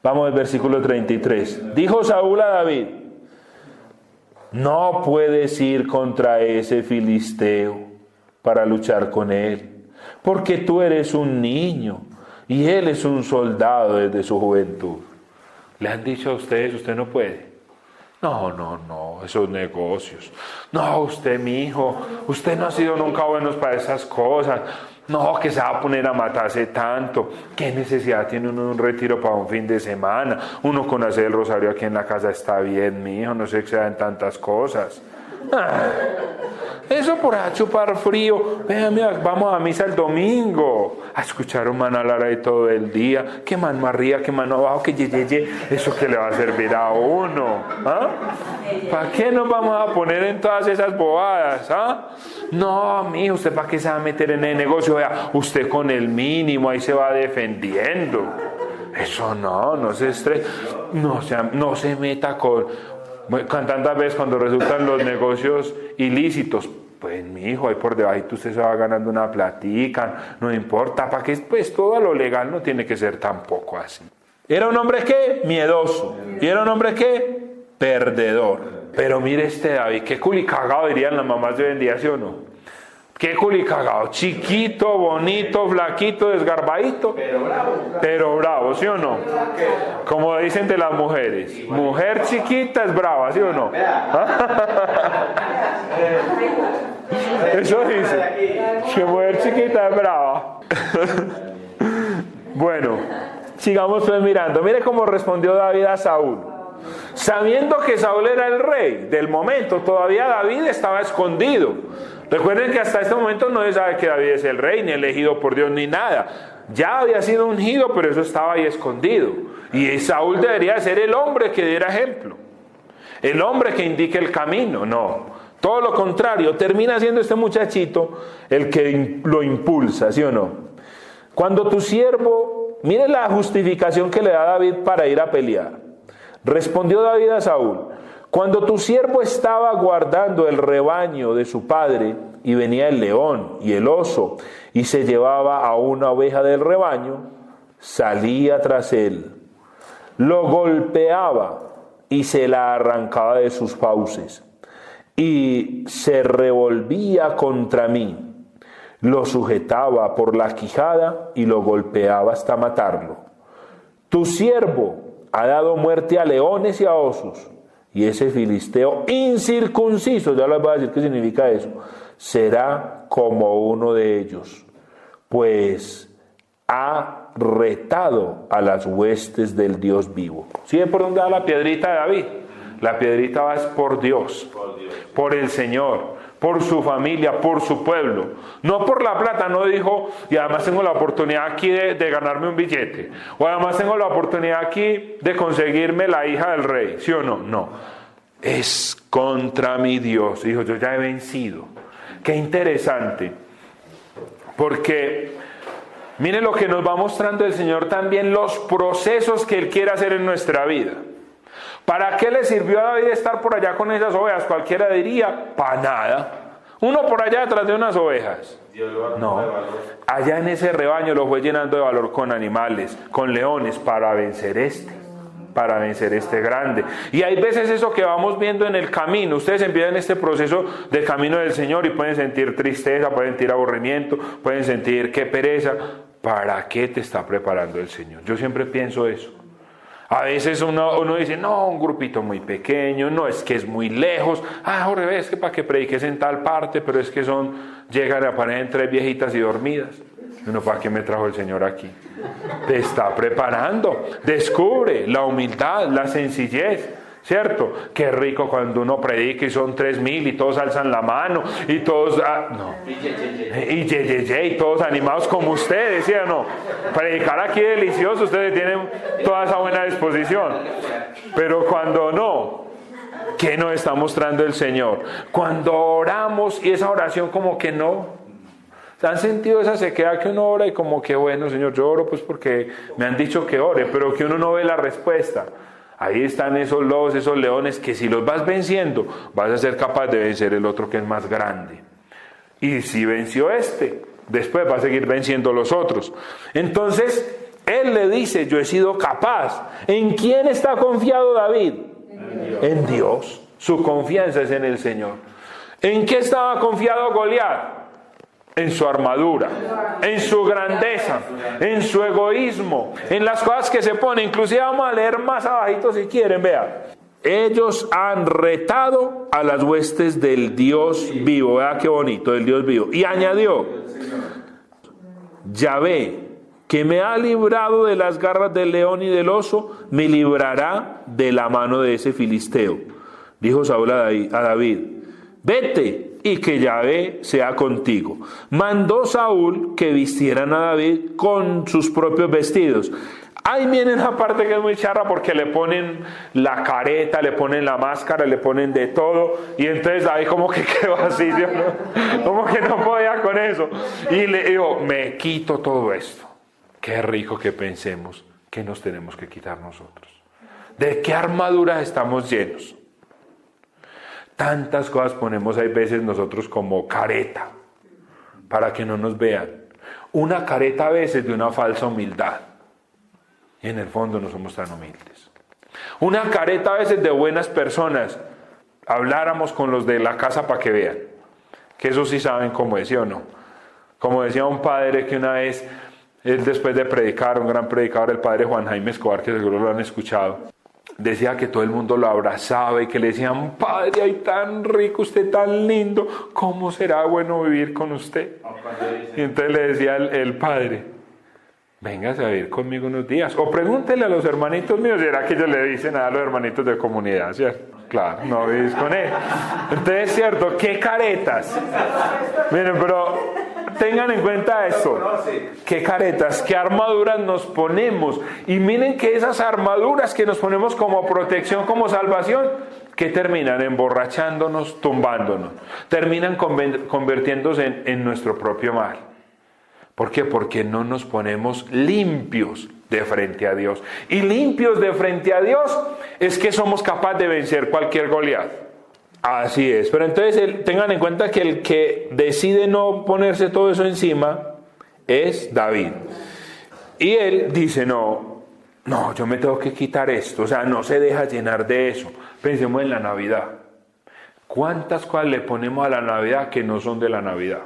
Vamos al versículo 33. Dijo Saúl a David: no puedes ir contra ese filisteo para luchar con él, porque tú eres un niño y él es un soldado desde su juventud. ¿Le han dicho a ustedes: usted no puede? No, esos negocios. No, usted, mi hijo, usted no ha sido nunca bueno para esas cosas. No, que se va a poner a matarse tanto. ¿Qué necesidad tiene uno de un retiro para un fin de semana? Uno con hacer el rosario aquí en la casa está bien, mi hijo, no se exceda en tantas cosas. Eso por a chupar frío. Mira, vamos a misa el domingo a escuchar un man hablar ahí todo el día. Que mano arriba, que mano abajo, que ye. Eso que le va a servir a uno. ¿Para qué nos vamos a poner en todas esas bobadas? No, mijo, ¿usted para qué se va a meter en el negocio? Vea, usted con el mínimo ahí se va defendiendo. Eso no se estrese. No se meta con tantas veces cuando resultan los negocios ilícitos. Pues mi hijo, ahí por debajito usted se va ganando una platica, no importa, para que pues todo lo legal no tiene que ser tampoco así. Era un hombre ¿qué? Miedoso. Y era un hombre ¿qué? Perdedor. Pero mire David, qué culicagado dirían las mamás de hoy en día, ¿sí o no? Qué culicagado, chiquito, bonito, flaquito, desgarbadito, pero bravo, ¿sí o no? Como dicen de las mujeres, mujer chiquita es brava, ¿sí o no? Eso dice, que mujer chiquita es brava. Bueno, sigamos pues mirando. Mire cómo respondió David a Saúl. Sabiendo que Saúl era el rey del momento, todavía David estaba escondido. Recuerden que hasta este momento no se sabe que David es el rey, ni elegido por Dios, ni nada. Ya había sido ungido, pero eso estaba ahí escondido. Y Saúl debería ser el hombre que diera ejemplo. El hombre que indique el camino. No, todo lo contrario. Termina siendo este muchachito el que lo impulsa, ¿sí o no? Cuando tu siervo... Mire la justificación que le da David para ir a pelear. Respondió David a Saúl: cuando tu siervo estaba guardando el rebaño de su padre, y venía el león y el oso, y se llevaba a una oveja del rebaño, salía tras él, lo golpeaba y se la arrancaba de sus fauces. y se revolvía contra mí. Lo sujetaba por la quijada y lo golpeaba hasta matarlo. Tu siervo ha dado muerte a leones y a osos, y ese filisteo incircunciso, ya les voy a decir qué significa eso, será como uno de ellos, pues ha retado a las huestes del Dios vivo. ¿Sí ven por dónde va la piedrita de David? La piedrita va es por Dios, por el Señor, por su familia, por su pueblo. No por la plata, no dijo, y además tengo la oportunidad aquí de ganarme un billete. O además tengo la oportunidad aquí de conseguirme la hija del rey. ¿Sí o no? No. Es contra mi Dios. Dijo, yo ya he vencido. Qué interesante. Porque miren lo que nos va mostrando el Señor también, los procesos que Él quiere hacer en nuestra vida. ¿Para qué le sirvió a David estar por allá con esas ovejas? Cualquiera diría, para nada. Uno por allá detrás de unas ovejas. No, allá en ese rebaño lo fue llenando de valor con animales, con leones, para vencer este grande. Y hay veces eso que vamos viendo en el camino. Ustedes empiezan este proceso del camino del Señor y pueden sentir tristeza, pueden sentir aburrimiento, pueden sentir qué pereza. ¿Para qué te está preparando el Señor? Yo siempre pienso eso. A veces uno dice, no, un grupito muy pequeño, no, es que es muy lejos. Jorge, es que para que prediques en tal parte, pero es que llegan y aparecen 3 viejitas y dormidas. Uno, ¿para qué me trajo el Señor aquí? Te está preparando. Descubre la humildad, la sencillez, ¿cierto? Qué rico cuando uno predica y son 3,000 y todos alzan la mano y todos, y todos animados como ustedes, ¿sí o no? Predicar aquí delicioso, ustedes tienen toda esa buena disposición. Pero cuando no, ¿qué nos está mostrando el Señor? Cuando oramos y esa oración como que no. ¿Han sentido esa sequedad que uno ora y como que, bueno, Señor, yo oro pues porque me han dicho que ore, pero que uno no ve la respuesta? Ahí están esos lobos, esos leones, que si los vas venciendo, vas a ser capaz de vencer el otro que es más grande. Y si venció después va a seguir venciendo los otros. Entonces, él le dice, yo he sido capaz. ¿En quién está confiado David? En Dios. Su confianza es en el Señor. ¿En qué estaba confiado Goliat? En su armadura, en su grandeza, en su egoísmo, en las cosas que se pone. Inclusive vamos a leer más abajito si quieren, vean. Ellos han retado a las huestes del Dios vivo. Vea qué bonito, del Dios vivo. Y añadió, Yahvé, que me ha librado de las garras del león y del oso, me librará de la mano de ese filisteo. Dijo Saúl a David, vete, y que Yahvé sea contigo. Mandó Saúl que vistieran a David con sus propios vestidos. Ahí viene una parte que es muy charra porque le ponen la careta, le ponen la máscara, le ponen de todo. Y entonces David como que quedó así, ¿sí? Como que no podía con eso. Y le digo, me quito todo esto. Qué rico que pensemos que nos tenemos que quitar nosotros. ¿De qué armaduras estamos llenos? Tantas cosas ponemos hay veces nosotros como careta para que no nos vean. Una careta a veces de una falsa humildad. Y en el fondo no somos tan humildes. Una careta a veces de buenas personas. Habláramos con los de la casa para que vean. Que eso sí saben cómo es, ¿sí o no? Como decía un padre que una vez, él después de predicar, un gran predicador, el padre Juan Jaime Escobar, que seguro lo han escuchado, decía que todo el mundo lo abrazaba y que le decían, padre, ay, tan rico, usted tan lindo, ¿cómo será bueno vivir con usted? Y entonces le decía el padre, véngase a vivir conmigo unos días, o pregúntele a los hermanitos míos, ¿será que ellos le dicen a los hermanitos de comunidad, cierto? Claro, no vivís con él. Entonces, cierto, qué caretas. Miren, pero tengan en cuenta esto. Qué caretas, qué armaduras nos ponemos. Y miren que esas armaduras que nos ponemos como protección, como salvación, que terminan emborrachándonos, tumbándonos. Terminan convirtiéndose en nuestro propio mal. ¿Por qué? Porque no nos ponemos limpios de frente a Dios. Y limpios de frente a Dios es que somos capaces de vencer cualquier Goliat. Así es. Pero entonces tengan en cuenta que el que decide no ponerse todo eso encima es David. Y él dice, no, yo me tengo que quitar esto. O sea, no se deja llenar de eso. Pensemos en la Navidad. ¿Cuántas cosas le ponemos a la Navidad que no son de la Navidad?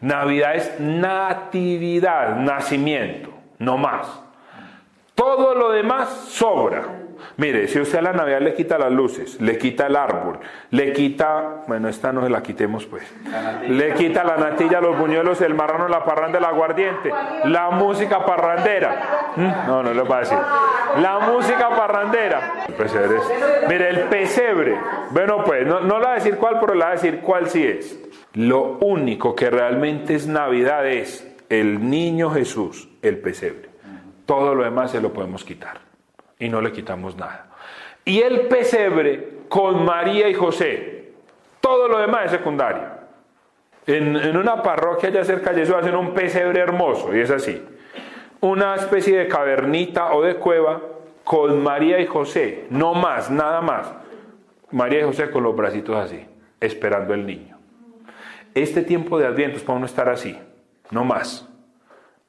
Navidad es natividad, nacimiento, no más. Todo lo demás sobra. Mire, si usted a la Navidad le quita las luces, le quita el árbol, le quita, bueno, esta no se la quitemos pues, le quita la natilla, los buñuelos, el marrano, la parranda, el aguardiente, la música parrandera. No le voy a decir. La música parrandera. Mire, el pesebre. Bueno, pues, no le voy a decir cuál, pero le voy a decir cuál sí es. Lo único que realmente es Navidad es el niño Jesús, el pesebre. Todo lo demás se lo podemos quitar y no le quitamos nada. Y el pesebre con María y José, todo lo demás es secundario. En una parroquia allá cerca de eso hacen un pesebre hermoso y es así. Una especie de cavernita o de cueva con María y José, no más, nada más. María y José con los bracitos así, esperando el niño. Este tiempo de Adviento es para uno estar así, no más.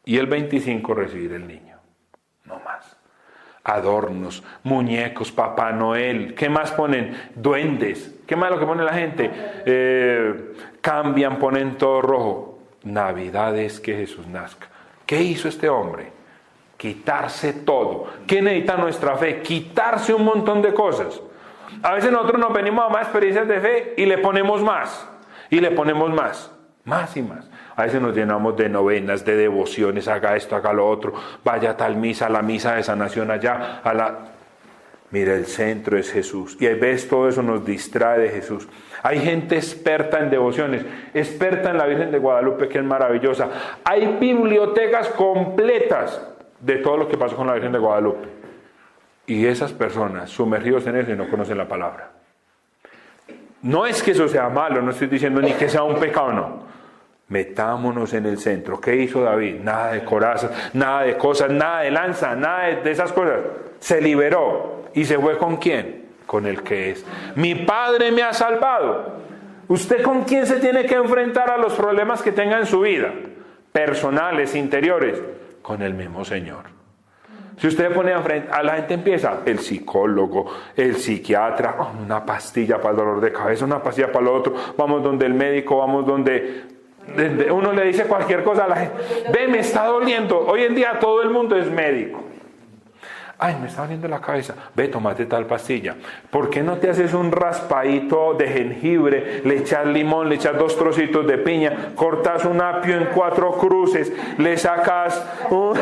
Y el 25 recibir el niño, no más. Adornos, muñecos, Papá Noel, ¿qué más ponen? Duendes, ¿qué más lo que pone la gente? Cambian, ponen todo rojo. Navidad es que Jesús nazca. ¿Qué hizo este hombre? Quitarse todo. ¿Qué necesita nuestra fe? Quitarse un montón de cosas. A veces nosotros nos venimos a más experiencias de fe y le ponemos más. Y le ponemos más y más. A veces nos llenamos de novenas, de devociones, haga esto, haga lo otro, vaya a tal misa, a la misa de sanación allá, Mira, el centro es Jesús. Y a veces todo eso nos distrae de Jesús. Hay gente experta en devociones, experta en la Virgen de Guadalupe, que es maravillosa. Hay bibliotecas completas de todo lo que pasó con la Virgen de Guadalupe. Y esas personas, sumergidos en eso, y no conocen la palabra. No es que eso sea malo, no estoy diciendo ni que sea un pecado, no. Metámonos en el centro. ¿Qué hizo David? Nada de corazas, nada de cosas, nada de lanza, nada de esas cosas. Se liberó. ¿Y se fue con quién? Con el que es. Mi Padre me ha salvado. ¿Usted con quién se tiene que enfrentar a los problemas que tenga en su vida? Personales, interiores. Con el mismo Señor. Si usted pone a la gente empieza, el psicólogo, el psiquiatra, una pastilla para el dolor de cabeza, una pastilla para lo otro, vamos donde el médico, vamos donde uno le dice cualquier cosa a la gente, ve, me está doliendo, hoy en día todo el mundo es médico. Ay, me está doliendo la cabeza, ve, tómate tal pastilla. ¿Por qué no te haces un raspadito de jengibre, le echas limón, le echas 2 trocitos de piña, cortas un apio en 4 cruces, le sacas un...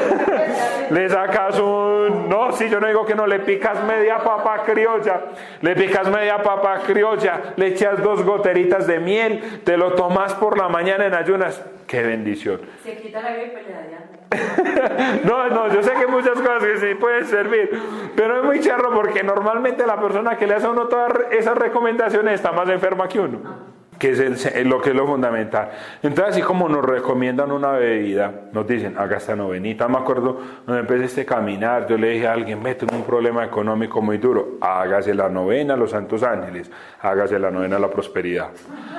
No, si yo no digo que no, le picas media papa criolla, le echas 2 goteritas de miel, te lo tomas por la mañana en ayunas. ¡Qué bendición! Se quita la gripe, le da. No, yo sé que muchas cosas que sí pueden servir, pero es muy charro porque normalmente la persona que le hace a uno todas esas recomendaciones está más enferma que uno, que es lo que es lo fundamental. Entonces, así como nos recomiendan una bebida, nos dicen, haga esta novenita. Me acuerdo cuando empecé a caminar, yo le dije a alguien, tengo un problema económico muy duro, hágase la novena a los santos ángeles, hágase la novena a la prosperidad.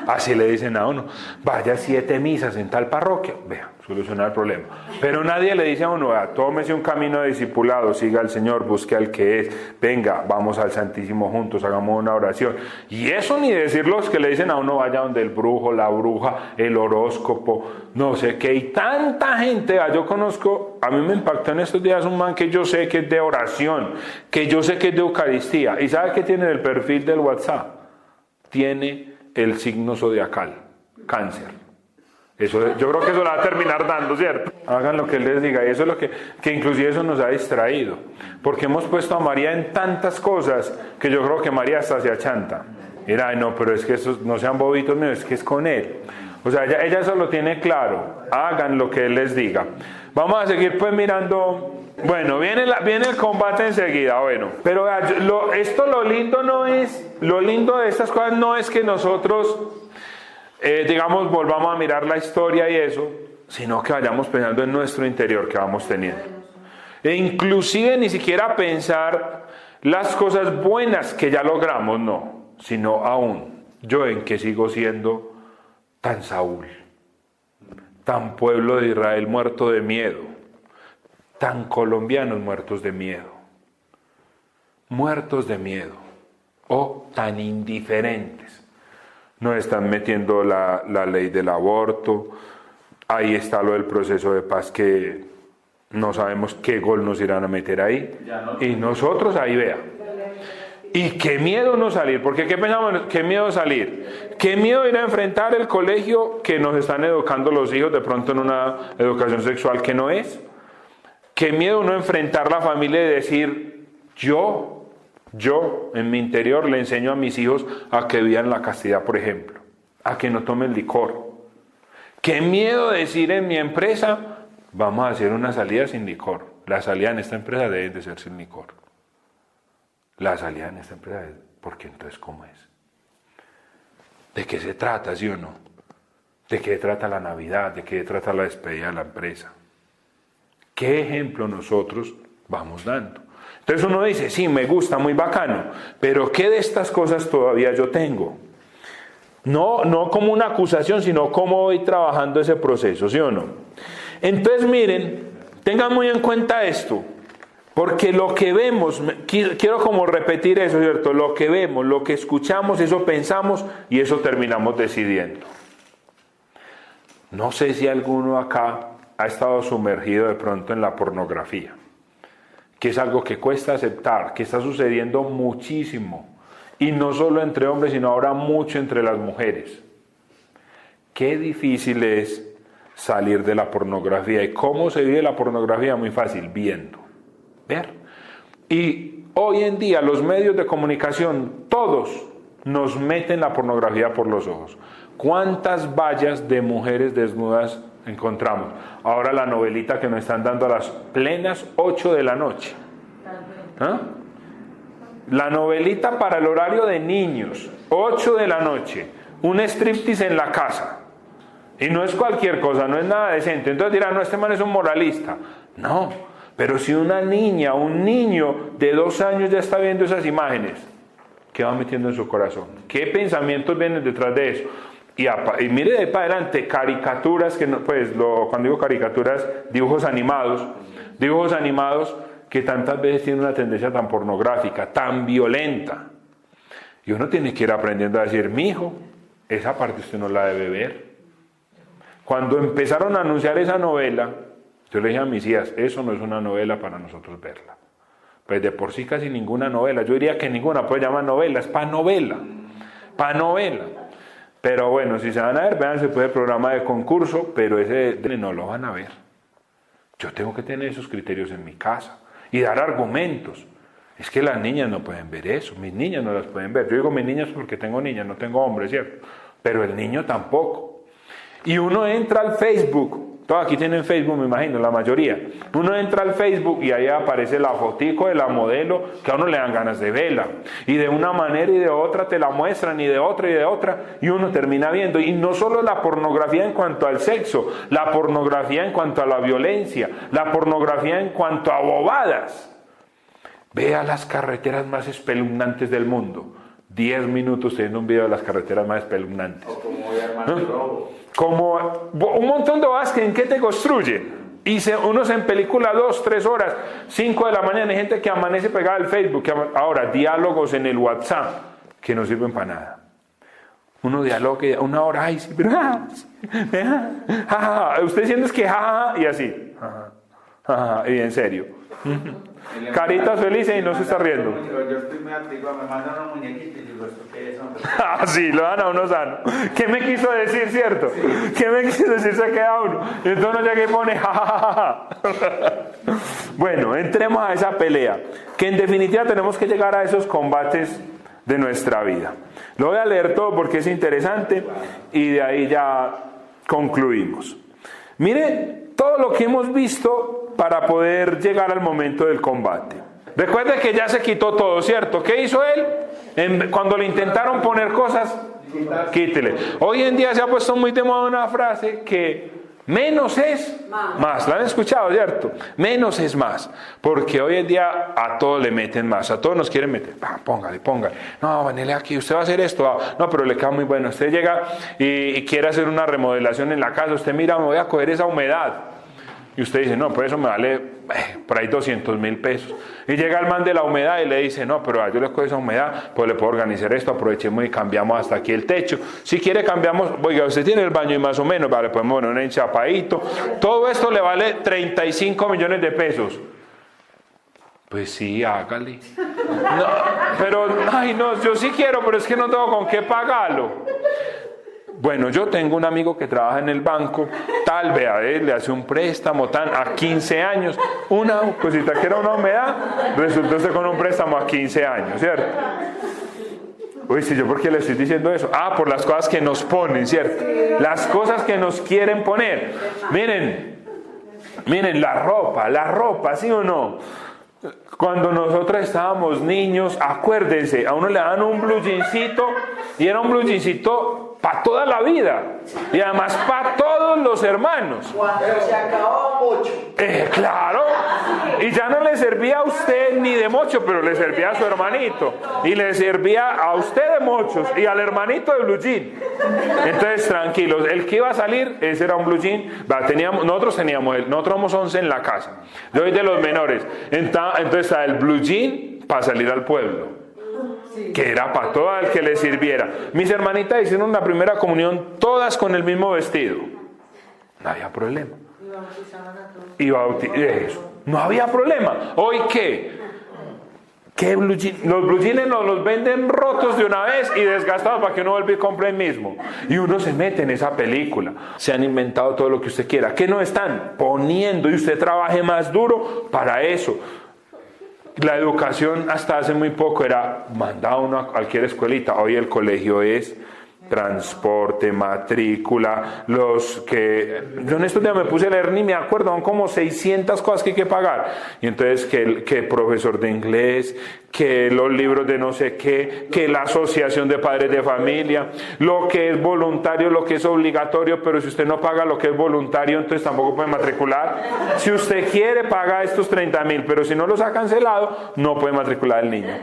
Así le dicen a uno, vaya 7 misas en tal parroquia, vea, solucionar el problema. Pero nadie le dice a uno, tómese un camino de discipulado, siga al Señor, busque al que es, venga, vamos al Santísimo juntos, hagamos una oración. Y eso ni decir los que le dicen a uno, vaya donde el brujo, la bruja, el horóscopo, no sé qué. Y tanta gente, yo conozco, a mí me impactó en estos días un man que yo sé que es de oración, que yo sé que es de Eucaristía. ¿Y sabe qué tiene en el perfil del WhatsApp? Tiene el signo zodiacal, Cáncer. Eso, yo creo que eso la va a terminar dando, ¿cierto? Hagan lo que Él les diga. Y eso es lo que inclusive eso nos ha distraído. Porque hemos puesto a María en tantas cosas que yo creo que María hasta se achanta. Mira, no, pero es que esos no sean bobitos míos, es que es con Él. O sea, ella eso lo tiene claro. Hagan lo que Él les diga. Vamos a seguir pues mirando. Bueno, viene el combate enseguida, bueno. Pero lo lindo no es, lo lindo de estas cosas no es que nosotros, digamos, volvamos a mirar la historia y eso, sino que vayamos pensando en nuestro interior que vamos teniendo. E inclusive ni siquiera pensar las cosas buenas que ya logramos, no, sino aún yo en que sigo siendo tan Saúl, tan pueblo de Israel muerto de miedo, tan colombianos muertos de miedo, o tan indiferentes nos están metiendo la ley del aborto, ahí está lo del proceso de paz que no sabemos qué gol nos irán a meter ahí, y nosotros ahí vea. Y qué miedo no salir, porque ¿qué pensamos? Qué miedo salir, qué miedo ir a enfrentar el colegio que nos están educando los hijos de pronto en una educación sexual que no es, qué miedo no enfrentar la familia y decir, yo en mi interior le enseño a mis hijos a que vivan la castidad, por ejemplo, a que no tomen licor. Qué miedo decir en mi empresa, vamos a hacer una salida sin licor. La salida en esta empresa debe de ser sin licor. La salida en esta empresa, porque entonces ¿cómo es? ¿De qué se trata, sí o no? ¿De qué trata la Navidad? ¿De qué trata la despedida de la empresa? ¿Qué ejemplo nosotros vamos dando? Entonces uno dice, sí, me gusta, muy bacano, pero ¿qué de estas cosas todavía yo tengo? No como una acusación, sino cómo voy trabajando ese proceso, ¿sí o no? Entonces miren, tengan muy en cuenta esto. Porque lo que vemos, quiero como repetir eso, ¿cierto? Lo que vemos, lo que escuchamos, eso pensamos y eso terminamos decidiendo. No sé si alguno acá ha estado sumergido de pronto en la pornografía, que es algo que cuesta aceptar, que está sucediendo muchísimo, y no solo entre hombres, sino ahora mucho entre las mujeres. Qué difícil es salir de la pornografía. ¿Y cómo se vive la pornografía? Muy fácil, viendo. Ver. Y hoy en día los medios de comunicación, todos nos meten la pornografía por los ojos. ¿Cuántas vallas de mujeres desnudas encontramos? Ahora la novelita que nos están dando a las plenas 8 de la noche. ¿Ah? La novelita para el horario de niños, 8 de la noche, un striptease en la casa. Y no es cualquier cosa, no es nada decente. Entonces dirán, no, este man es un moralista. No. Pero si una niña, un niño de 2 años ya está viendo esas imágenes, ¿qué va metiendo en su corazón? ¿Qué pensamientos vienen detrás de eso? Y mire de ahí para adelante, caricaturas, que no, pues cuando digo caricaturas, dibujos animados que tantas veces tienen una tendencia tan pornográfica, tan violenta. Y uno tiene que ir aprendiendo a decir, mijo, esa parte usted no la debe ver. Cuando empezaron a anunciar esa novela, yo le dije a mis hijas, eso no es una novela para nosotros verla. Pues de por sí casi ninguna novela, yo diría que ninguna puede llamar novela, es panovela. Pero bueno, si se van a ver, vean, se puede programa de concurso, pero ese no lo van a ver. Yo tengo que tener esos criterios en mi casa y dar argumentos. Es que las niñas no pueden ver eso, mis niñas no las pueden ver. Yo digo mis niñas porque tengo niñas, no tengo hombres, ¿cierto? Pero el niño tampoco. Y uno entra al Facebook. Todos aquí tienen Facebook, me imagino, la mayoría. Uno entra al Facebook y ahí aparece la fotico de la modelo que a uno le dan ganas de verla. Y de una manera y de otra te la muestran, y de otra, y uno termina viendo. Y no solo la pornografía en cuanto al sexo, la pornografía en cuanto a la violencia, la pornografía en cuanto a bobadas. Vea las carreteras más espeluznantes del mundo. 10 minutos teniendo un video de las carreteras más espeluznantes. O como voy a armar el robo. Como un montón de bobadas que en qué te construyen. Y uno se empelícula 2, 3 horas, 5 de la mañana, hay gente que amanece pegada al Facebook. Ahora, diálogos en el WhatsApp que no sirven para nada. Uno dialoga 1 hora, ay, sí, pero usted siente que y así, y en serio. Caritas felices y no se está riendo. Yo estoy muy antiguo, me mandan una muñequita y digo, ¿esto qué es, hombre? Sí, lo dan a uno sano. ¿Qué me quiso decir, cierto? Sí. ¿Qué me quiso decir? Se queda uno. Entonces uno ya que pone Bueno, entremos a esa pelea, que en definitiva tenemos que llegar a esos combates de nuestra vida. Lo voy a leer todo porque es interesante y de ahí ya concluimos. Mire todo lo que hemos visto para poder llegar al momento del combate. Recuerde que ya se quitó todo, ¿cierto? ¿Qué hizo él? Cuando le intentaron poner cosas, quítele. Hoy en día se ha puesto muy de moda una frase que menos es más. ¿La han escuchado, cierto? Menos es más. Porque hoy en día a todos le meten más. A todos nos quieren meter. Póngale. No, venele aquí. Usted va a hacer esto. No, pero le queda muy bueno. Usted llega y quiere hacer una remodelación en la casa. Usted mira, me voy a coger esa humedad. y usted dice, no, pues eso me vale por ahí 200.000 pesos. Y llega el man de la humedad y le dice, no, pero yo le cojo esa humedad, pues le puedo organizar esto, aprovechemos y cambiamos hasta aquí el techo. Si quiere cambiamos, oiga, usted tiene el baño y más o menos, vale, podemos poner un enchapadito. Todo esto le vale 35 millones de pesos. Pues sí, hágale. No, pero, ay no, yo sí quiero, pero es que no tengo con qué pagarlo. Bueno, yo tengo un amigo que trabaja en el banco, tal, vea, le hace un préstamo, tan, a 15 años, una cosita que era una humedad, resultó usted con un préstamo a 15 años, ¿cierto? Uy, si yo, ¿por qué le estoy diciendo eso? Ah, por las cosas que nos ponen, ¿cierto? Las cosas que nos quieren poner. Miren, la ropa, ¿sí o no? Cuando nosotros estábamos niños, acuérdense, a uno le daban un blue jeansito, y era un blue jeansito para toda la vida, y además para todos los hermanos. Cuando se acababa mucho. Claro, y ya no le servía a usted ni de mocho, pero le servía a su hermanito, y le servía a usted de mochos, y al hermanito de blue jean. Entonces, tranquilos, el que iba a salir, ese era un blue jean. Nosotros somos 11 en la casa, yo soy de los menores, entonces está el blue jean para salir al pueblo, que era para todo el que le sirviera. Mis hermanitas hicieron la primera comunión todas con el mismo vestido, no había problema. No había problema. ¿Hoy qué? ¿Qué blue jean? Los blue jeans los venden rotos de una vez y desgastados para que uno vuelva y compre el mismo. Y uno se mete en esa película. Se han inventado todo lo que usted quiera. ¿Qué no están poniendo? Y usted trabaje más duro para eso. La educación hasta hace muy poco era mandar uno a cualquier escuelita. Hoy el colegio es transporte, matrícula, yo en estos días me puse a leer, ni me acuerdo, son como 600 cosas que hay que pagar. Y entonces que profesor de inglés, que los libros de no sé qué, que la asociación de padres de familia, lo que es voluntario, lo que es obligatorio, pero si usted no paga lo que es voluntario, entonces tampoco puede matricular. Si usted quiere, paga estos 30.000, pero si no los ha cancelado, no puede matricular el niño.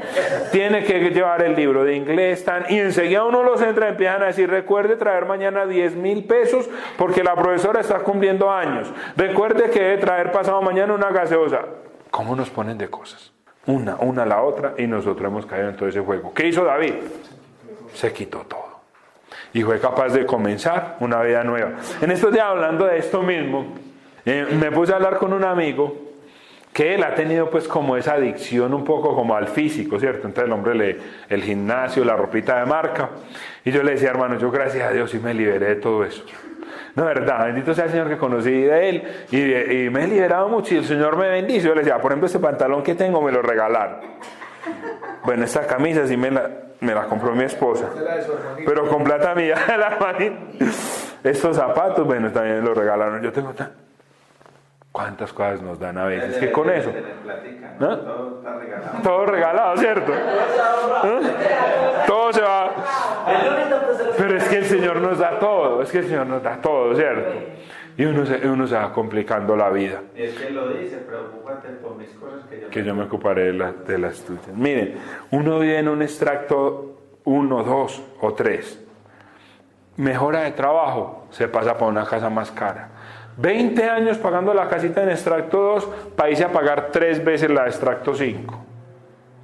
Tiene que llevar el libro de inglés, y enseguida uno los entra y empiezan a decir, recuerde traer mañana 10.000 pesos porque la profesora está cumpliendo años. Recuerde que debe traer pasado mañana una gaseosa. ¿Cómo nos ponen de cosas? Una a la otra, y nosotros hemos caído en todo ese juego. ¿Qué hizo David? Se quitó todo y fue capaz de comenzar una vida nueva. En estos días, hablando de esto mismo, me puse a hablar con un amigo que él ha tenido pues como esa adicción un poco como al físico, ¿cierto? Entonces el hombre el gimnasio, la ropita de marca, y yo le decía, hermano, yo gracias a Dios sí me liberé de todo eso. No, verdad, bendito sea el Señor que conocí de Él, y me he liberado mucho, y el Señor me bendice. Yo le decía, por ejemplo, este pantalón que tengo me lo regalaron. Bueno, esta camisa sí me la compró mi esposa, pero con plata mía, la hermanita. Estos zapatos, bueno, también me los regalaron. Yo tengo ¿cuántas cosas nos dan a veces? Que con eso, ¿no? Todo está regalado. Todo regalado, ¿cierto? ¿No? Todo se va. Pero es que el Señor nos da todo, ¿cierto? Y uno se va complicando la vida. Y es que lo dice, preocúpate por mis cosas que yo me ocuparé de las tuyas. Miren, uno vive en un extracto 1, 2 o 3. Mejora de trabajo, se pasa para una casa más cara. 20 años pagando la casita en extracto 2, para irse a pagar 3 veces la de extracto 5.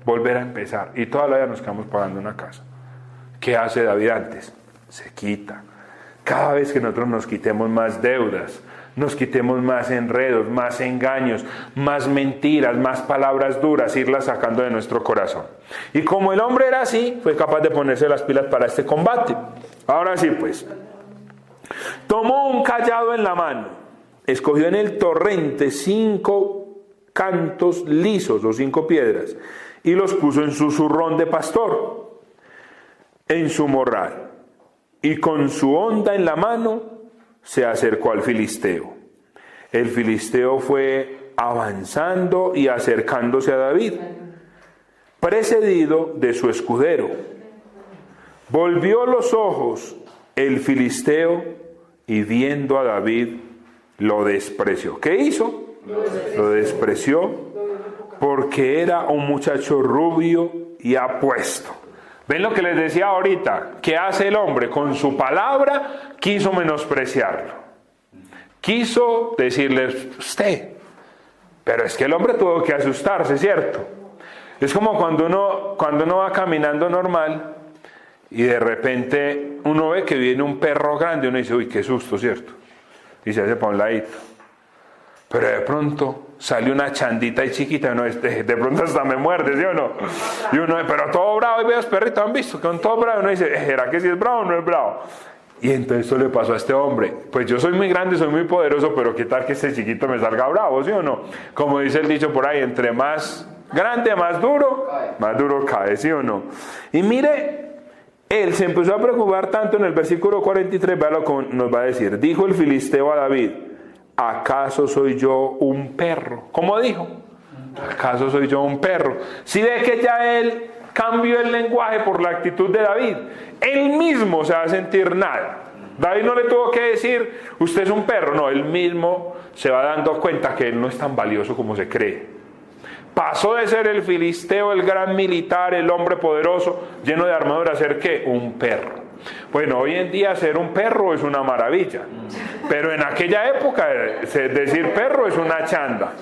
Volver a empezar. Y toda la vida nos quedamos pagando una casa. ¿Qué hace David antes? Se quita. Cada vez que nosotros nos quitemos más deudas, nos quitemos más enredos, más engaños, más mentiras, más palabras duras, irlas sacando de nuestro corazón. Y como el hombre era así, fue capaz de ponerse las pilas para este combate. Ahora sí, pues. Tomó un cayado en la mano. Escogió en el torrente 5 cantos lisos o 5 piedras y los puso en su zurrón de pastor, en su morral, y con su honda en la mano se acercó al filisteo. El filisteo fue avanzando y acercándose a David, precedido de su escudero. Volvió los ojos el filisteo y viendo a David lo despreció. ¿Qué hizo? Lo despreció porque era un muchacho rubio y apuesto. ¿Ven lo que les decía ahorita? ¿Qué hace el hombre? Con su palabra quiso menospreciarlo. quiso decirles usted. Pero es que el hombre tuvo que asustarse, ¿cierto? Es como cuando uno va caminando normal y de repente uno ve que viene un perro grande y uno dice, uy, qué susto, ¿cierto? Y se hace para un ladito. Pero de pronto sale una chandita y chiquita y uno de pronto hasta me muerde, ¿sí o no? Y uno, pero todo bravo, y veo los perritos, ¿han visto? Que son todos bravos. Y uno dice, ¿será que si es bravo o no es bravo? Y entonces eso le pasó a este hombre. Pues yo soy muy grande, soy muy poderoso, pero ¿qué tal que este chiquito me salga bravo, sí o no? Como dice el dicho por ahí, entre más grande, más duro cae, ¿sí o no? Y mire, él se empezó a preocupar tanto en el versículo 43, vea lo que nos va a decir. Dijo el filisteo a David, ¿acaso soy yo un perro? ¿Cómo dijo? ¿Acaso soy yo un perro? Si ve que ya él cambió el lenguaje por la actitud de David, él mismo se va a sentir nada. David no le tuvo que decir, usted es un perro, no, él mismo se va dando cuenta que él no es tan valioso como se cree. Pasó de ser el filisteo, el gran militar, el hombre poderoso, lleno de armadura, a ser ¿qué? Un perro. Bueno, hoy en día ser un perro es una maravilla, pero en aquella época decir perro es una chanda,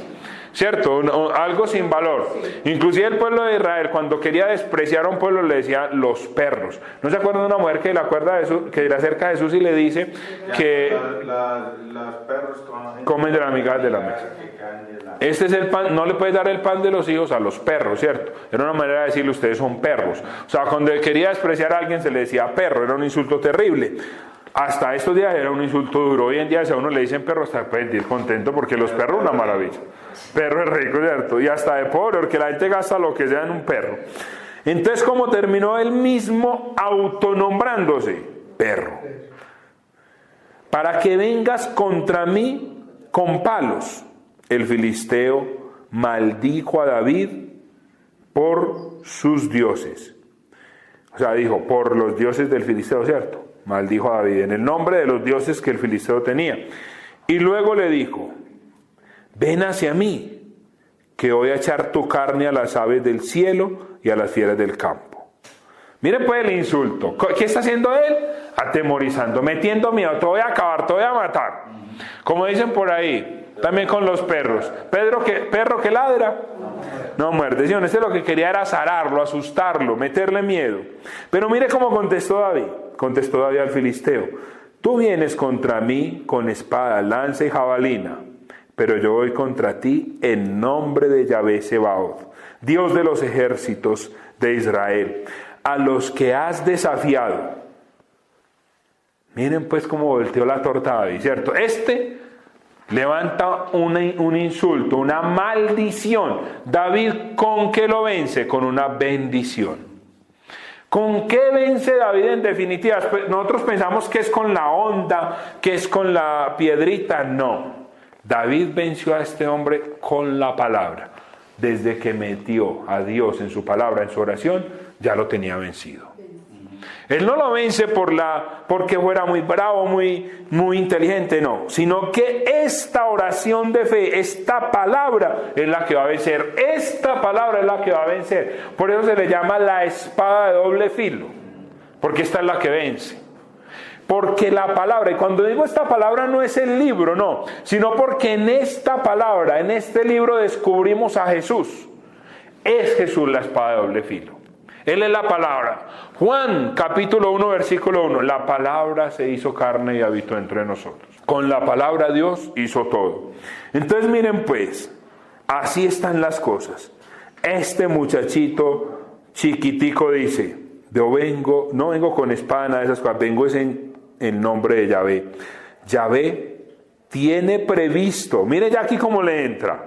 ¿cierto? Algo sin valor. Inclusive el pueblo de Israel, cuando quería despreciar a un pueblo, le decía los perros. ¿No se acuerdan de una mujer que le acerca a Jesús y le dice que los perros comen de la migajas de la mesa? Este es el pan, no le puedes dar el pan de los hijos a los perros, ¿cierto? Era una manera de decirle, ustedes son perros. O sea, cuando quería despreciar a alguien se le decía perro, era un insulto terrible. Hasta estos días era un insulto duro. Hoy en día si a uno le dicen perro hasta puede sentir contento porque los perros una maravilla. Perro es rico, ¿cierto? Y hasta de pobre porque la gente gasta lo que sea en un perro. Entonces, ¿cómo terminó él mismo autonombrándose? Perro. Para que vengas contra mí con palos. El filisteo maldijo a David por sus dioses. O sea, dijo, por los dioses del filisteo, ¿cierto? Maldijo a David en el nombre de los dioses que el filisteo tenía. Y luego le dijo, ven hacia mí, que voy a echar tu carne a las aves del cielo y a las fieras del campo. Miren pues el insulto. ¿Qué está haciendo él? Atemorizando, metiendo miedo. Te voy a acabar, te voy a matar. Como dicen por ahí, también con los perros. Perro que ladra, no muerde. ¿Sí? Este lo que quería era azararlo, asustarlo, meterle miedo. Pero mire cómo contestó David. Contestó David al filisteo. Tú vienes contra mí con espada, lanza y jabalina, pero yo voy contra ti en nombre de Yahvé Sebaoth, Dios de los ejércitos de Israel, a los que has desafiado. Miren pues cómo volteó la torta a David, ¿cierto? Levanta un insulto, una maldición. David, ¿con qué lo vence? Con una bendición. ¿Con qué vence David en definitiva? Nosotros pensamos que es con la onda, que es con la piedrita. No. David venció a este hombre con la palabra. Desde que metió a Dios en su palabra, en su oración, ya lo tenía vencido. Él no lo vence porque fuera muy bravo, muy inteligente, no. Sino que esta oración de fe, esta palabra es la que va a vencer. Esta palabra es la que va a vencer. Por eso se le llama la espada de doble filo. Porque esta es la que vence. Porque la palabra, y cuando digo esta palabra no es el libro, no. Sino porque en esta palabra, en este libro descubrimos a Jesús. Es Jesús la espada de doble filo. Él es la palabra. Juan capítulo 1 versículo 1. La palabra se hizo carne y habitó entre nosotros. Con la palabra Dios hizo todo. Entonces miren pues, así están las cosas. Este muchachito chiquitico dice, yo no vengo con espada, nada de esas cosas, vengo en nombre de Yahvé. Yahvé tiene previsto, mire ya aquí cómo le entra.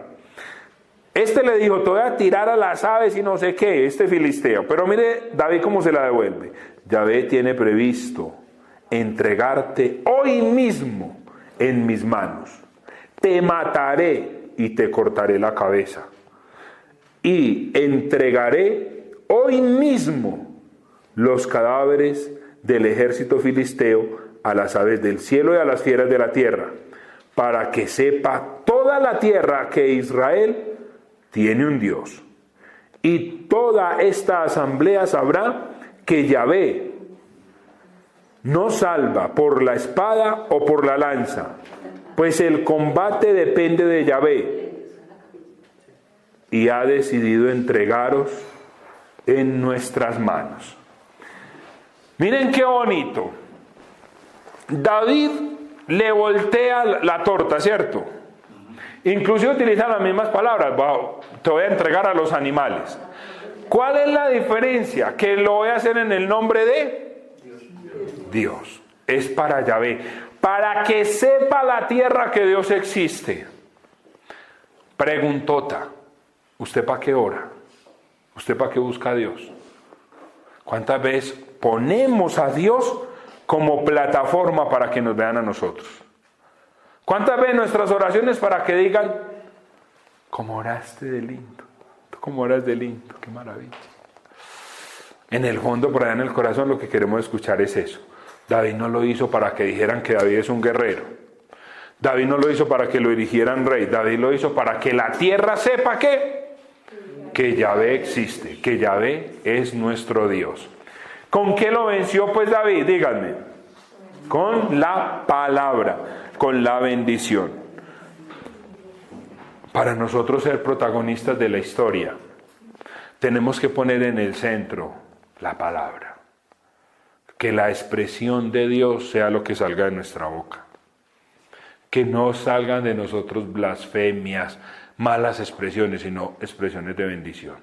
Le dijo, te voy a tirar a las aves y no sé qué, este filisteo. Pero mire David cómo se la devuelve. Yahvé tiene previsto entregarte hoy mismo en mis manos. Te mataré y te cortaré la cabeza. Y entregaré hoy mismo los cadáveres del ejército filisteo a las aves del cielo y a las fieras de la tierra, para que sepa toda la tierra que Israel tiene un Dios. Y toda esta asamblea sabrá que Yahvé no salva por la espada o por la lanza, pues el combate depende de Yahvé y ha decidido entregaros en nuestras manos. Miren qué bonito. David le voltea la torta, ¿cierto? Inclusive utiliza las mismas palabras. Te voy a entregar a los animales. ¿Cuál es la diferencia? Que lo voy a hacer en el nombre de Dios. Es para Yahvé. Para que sepa la tierra que Dios existe. Preguntota. ¿Usted para qué ora? ¿Usted para qué busca a Dios? ¿Cuántas veces ponemos a Dios como plataforma para que nos vean a nosotros? ¿Cuántas veces nuestras oraciones para que digan, cómo oraste de lindo? ¿Tú cómo oras de lindo? ¡Qué maravilla! En el fondo, por allá en el corazón, lo que queremos escuchar es eso. David no lo hizo para que dijeran que David es un guerrero. David no lo hizo para que lo eligieran rey. David lo hizo para que la tierra sepa que Yahvé existe, que Yahvé es nuestro Dios. ¿Con qué lo venció pues David? Díganme. Con la palabra, con la bendición. Para nosotros ser protagonistas de la historia, tenemos que poner en el centro la palabra. Que la expresión de Dios sea lo que salga de nuestra boca. Que no salgan de nosotros blasfemias, malas expresiones, sino expresiones de bendición.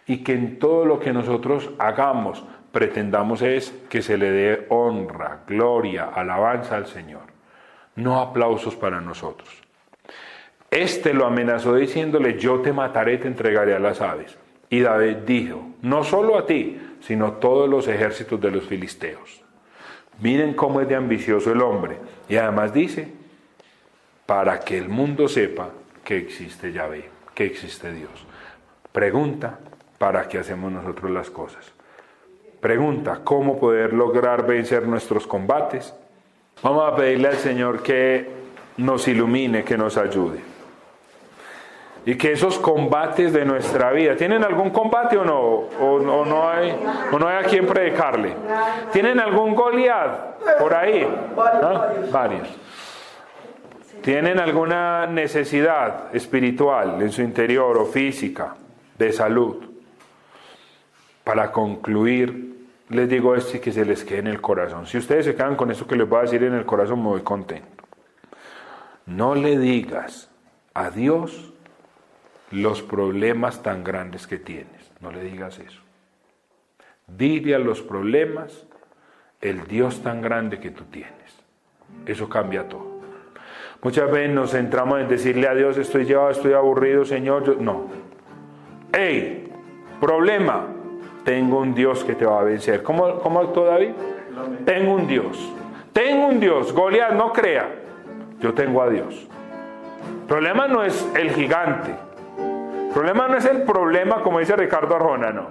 Y que en todo lo que nosotros hagamos, pretendamos es que se le dé honra, gloria, alabanza al Señor. No aplausos para nosotros. Este lo amenazó diciéndole, yo te mataré, te entregaré a las aves. Y David dijo, no solo a ti, sino todos los ejércitos de los filisteos. Miren cómo es de ambicioso el hombre. Y además dice, para que el mundo sepa que existe Yahvé, que existe Dios. Pregunta, ¿para qué hacemos nosotros las cosas? Pregunta, ¿cómo poder lograr vencer nuestros combates? Vamos a pedirle al Señor que nos ilumine, que nos ayude. Y que esos combates de nuestra vida, ¿tienen algún combate o no? ¿O no hay a quien predicarle? ¿Tienen algún Goliat por ahí? Varios. ¿Tienen alguna necesidad espiritual en su interior o física, de salud? Para concluir, les digo esto y que se les quede en el corazón. Si ustedes se quedan con eso que les voy a decir en el corazón, me voy contento. No le digas a Dios los problemas tan grandes que tienes. No le digas eso. Dile a los problemas el Dios tan grande que tú tienes. Eso cambia todo. Muchas veces nos centramos en decirle a Dios, estoy llevado, estoy aburrido, Señor. No. ¡Ey! Problema. Tengo un Dios que te va a vencer. ¿Cómo actuó David? Tengo un Dios. Tengo un Dios. Goliat, no crea. Yo tengo a Dios. El problema no es el gigante. El problema no es el problema, como dice Ricardo Arjona, no.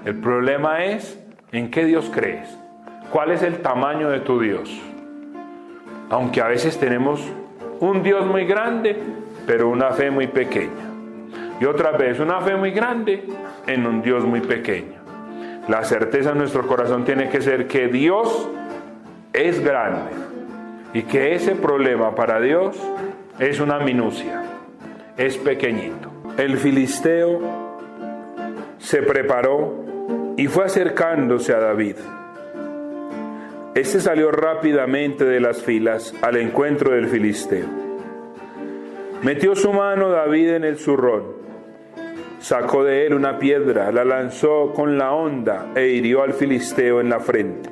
El problema es en qué Dios crees. ¿Cuál es el tamaño de tu Dios? Aunque a veces tenemos un Dios muy grande, pero una fe muy pequeña. Y otra vez una fe muy grande en un Dios muy pequeño. La certeza en nuestro corazón tiene que ser que Dios es grande y que ese problema para Dios es una minucia, es pequeñito. El filisteo se preparó y fue acercándose a David. Este salió rápidamente de las filas al encuentro del filisteo. Metió su mano David en el zurrón, sacó de él una piedra, la lanzó con la honda e hirió al filisteo en la frente.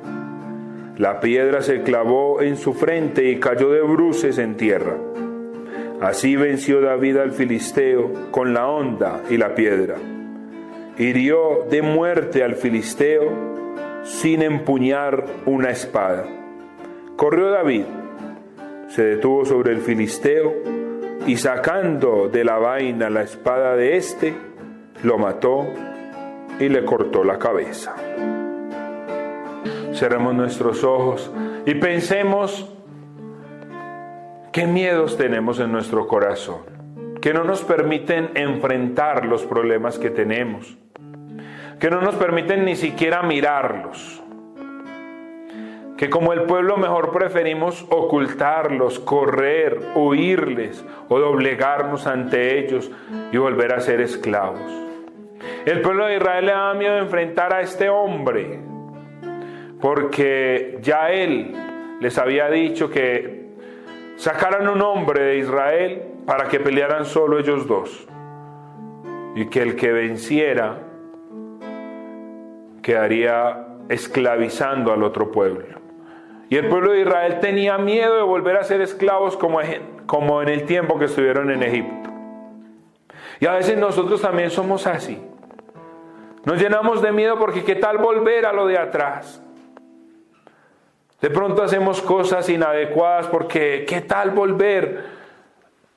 La piedra se clavó en su frente y cayó de bruces en tierra. Así venció David al filisteo con la honda y la piedra. Hirió de muerte al filisteo sin empuñar una espada. Corrió David, se detuvo sobre el filisteo y sacando de la vaina la espada de éste, lo mató y le cortó la cabeza. Cerremos nuestros ojos y pensemos qué miedos tenemos en nuestro corazón, que no nos permiten enfrentar los problemas que tenemos, que no nos permiten ni siquiera mirarlos. que como el pueblo mejor preferimos ocultarlos, correr, huirles o doblegarnos ante ellos y volver a ser esclavos. El pueblo de Israel le daba miedo de enfrentar a este hombre, porque ya él les había dicho que sacaran un hombre de Israel para que pelearan solo ellos dos, y que el que venciera quedaría esclavizando al otro pueblo. Y el pueblo de Israel tenía miedo de volver a ser esclavos como en el tiempo que estuvieron en Egipto. Y a veces nosotros también somos así. Nos llenamos de miedo porque ¿qué tal volver a lo de atrás? De pronto hacemos cosas inadecuadas porque ¿qué tal volver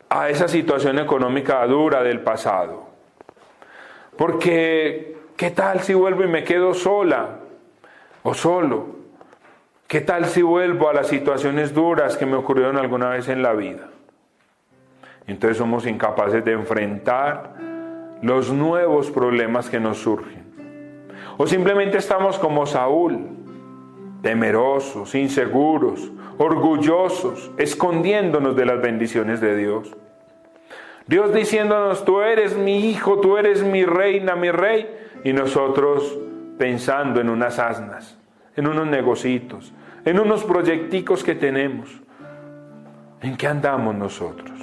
a esa situación económica dura del pasado? Porque ¿qué tal si vuelvo y me quedo sola o solo? ¿Qué tal si vuelvo a las situaciones duras que me ocurrieron alguna vez en la vida? Entonces somos incapaces de enfrentar los nuevos problemas que nos surgen. O simplemente estamos como Saúl, temerosos, inseguros, orgullosos, escondiéndonos de las bendiciones de Dios. Dios diciéndonos, tú eres mi hijo, tú eres mi reina, mi rey, y nosotros pensando en unas asnas, en unos negocitos, en unos proyecticos que tenemos. ¿En qué andamos nosotros?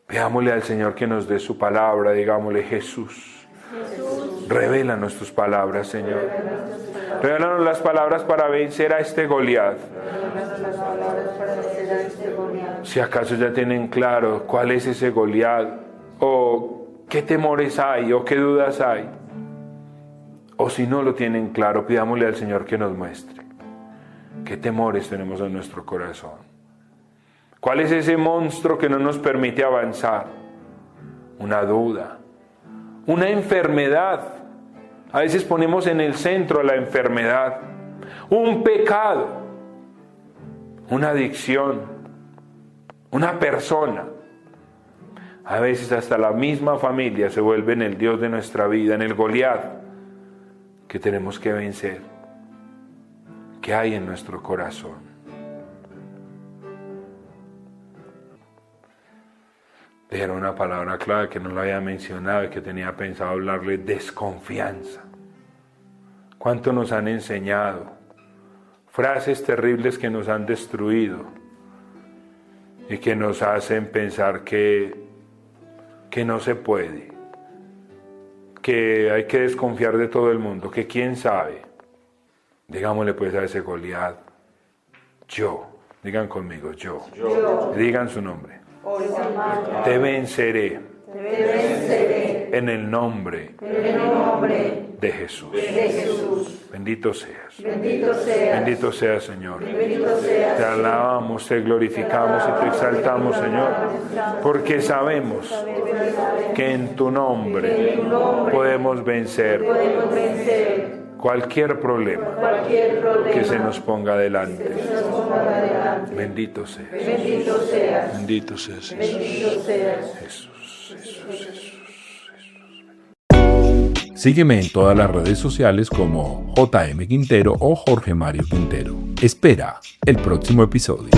Pidámosle al Señor que nos dé su palabra, digámosle, Jesús, revélanos tus palabras, Señor. Revélanos las palabras para vencer a este Goliat. Si acaso ya tienen claro cuál es ese Goliat, o qué temores hay, o qué dudas hay, o si no lo tienen claro, pidámosle al Señor que nos muestre qué temores tenemos en nuestro corazón. ¿Cuál es ese monstruo que no nos permite avanzar? Una duda, una enfermedad. A veces ponemos en el centro la enfermedad, un pecado, una adicción, una persona. A veces hasta la misma familia se vuelve en el Dios de nuestra vida, en el Goliat que tenemos que vencer. ¿Qué hay en nuestro corazón? Era una palabra clave que no lo había mencionado y que tenía pensado hablarle: desconfianza. ¿Cuánto nos han enseñado? Frases terribles que nos han destruido y que nos hacen pensar que no se puede, que hay que desconfiar de todo el mundo, que quién sabe. Digámosle pues a ese Goliat, yo, digan conmigo, yo. Digan su nombre. Te venceré en el nombre de Jesús. Bendito seas. Bendito seas, Señor. Te alabamos, te glorificamos y te exaltamos, Señor, porque sabemos que en tu nombre podemos vencer cualquier problema que se nos ponga delante. Bendito seas. Bendito seas, Jesús. Jesús. Sígueme en todas las redes sociales como JM Quintero o Jorge Mario Quintero. Espera el próximo episodio.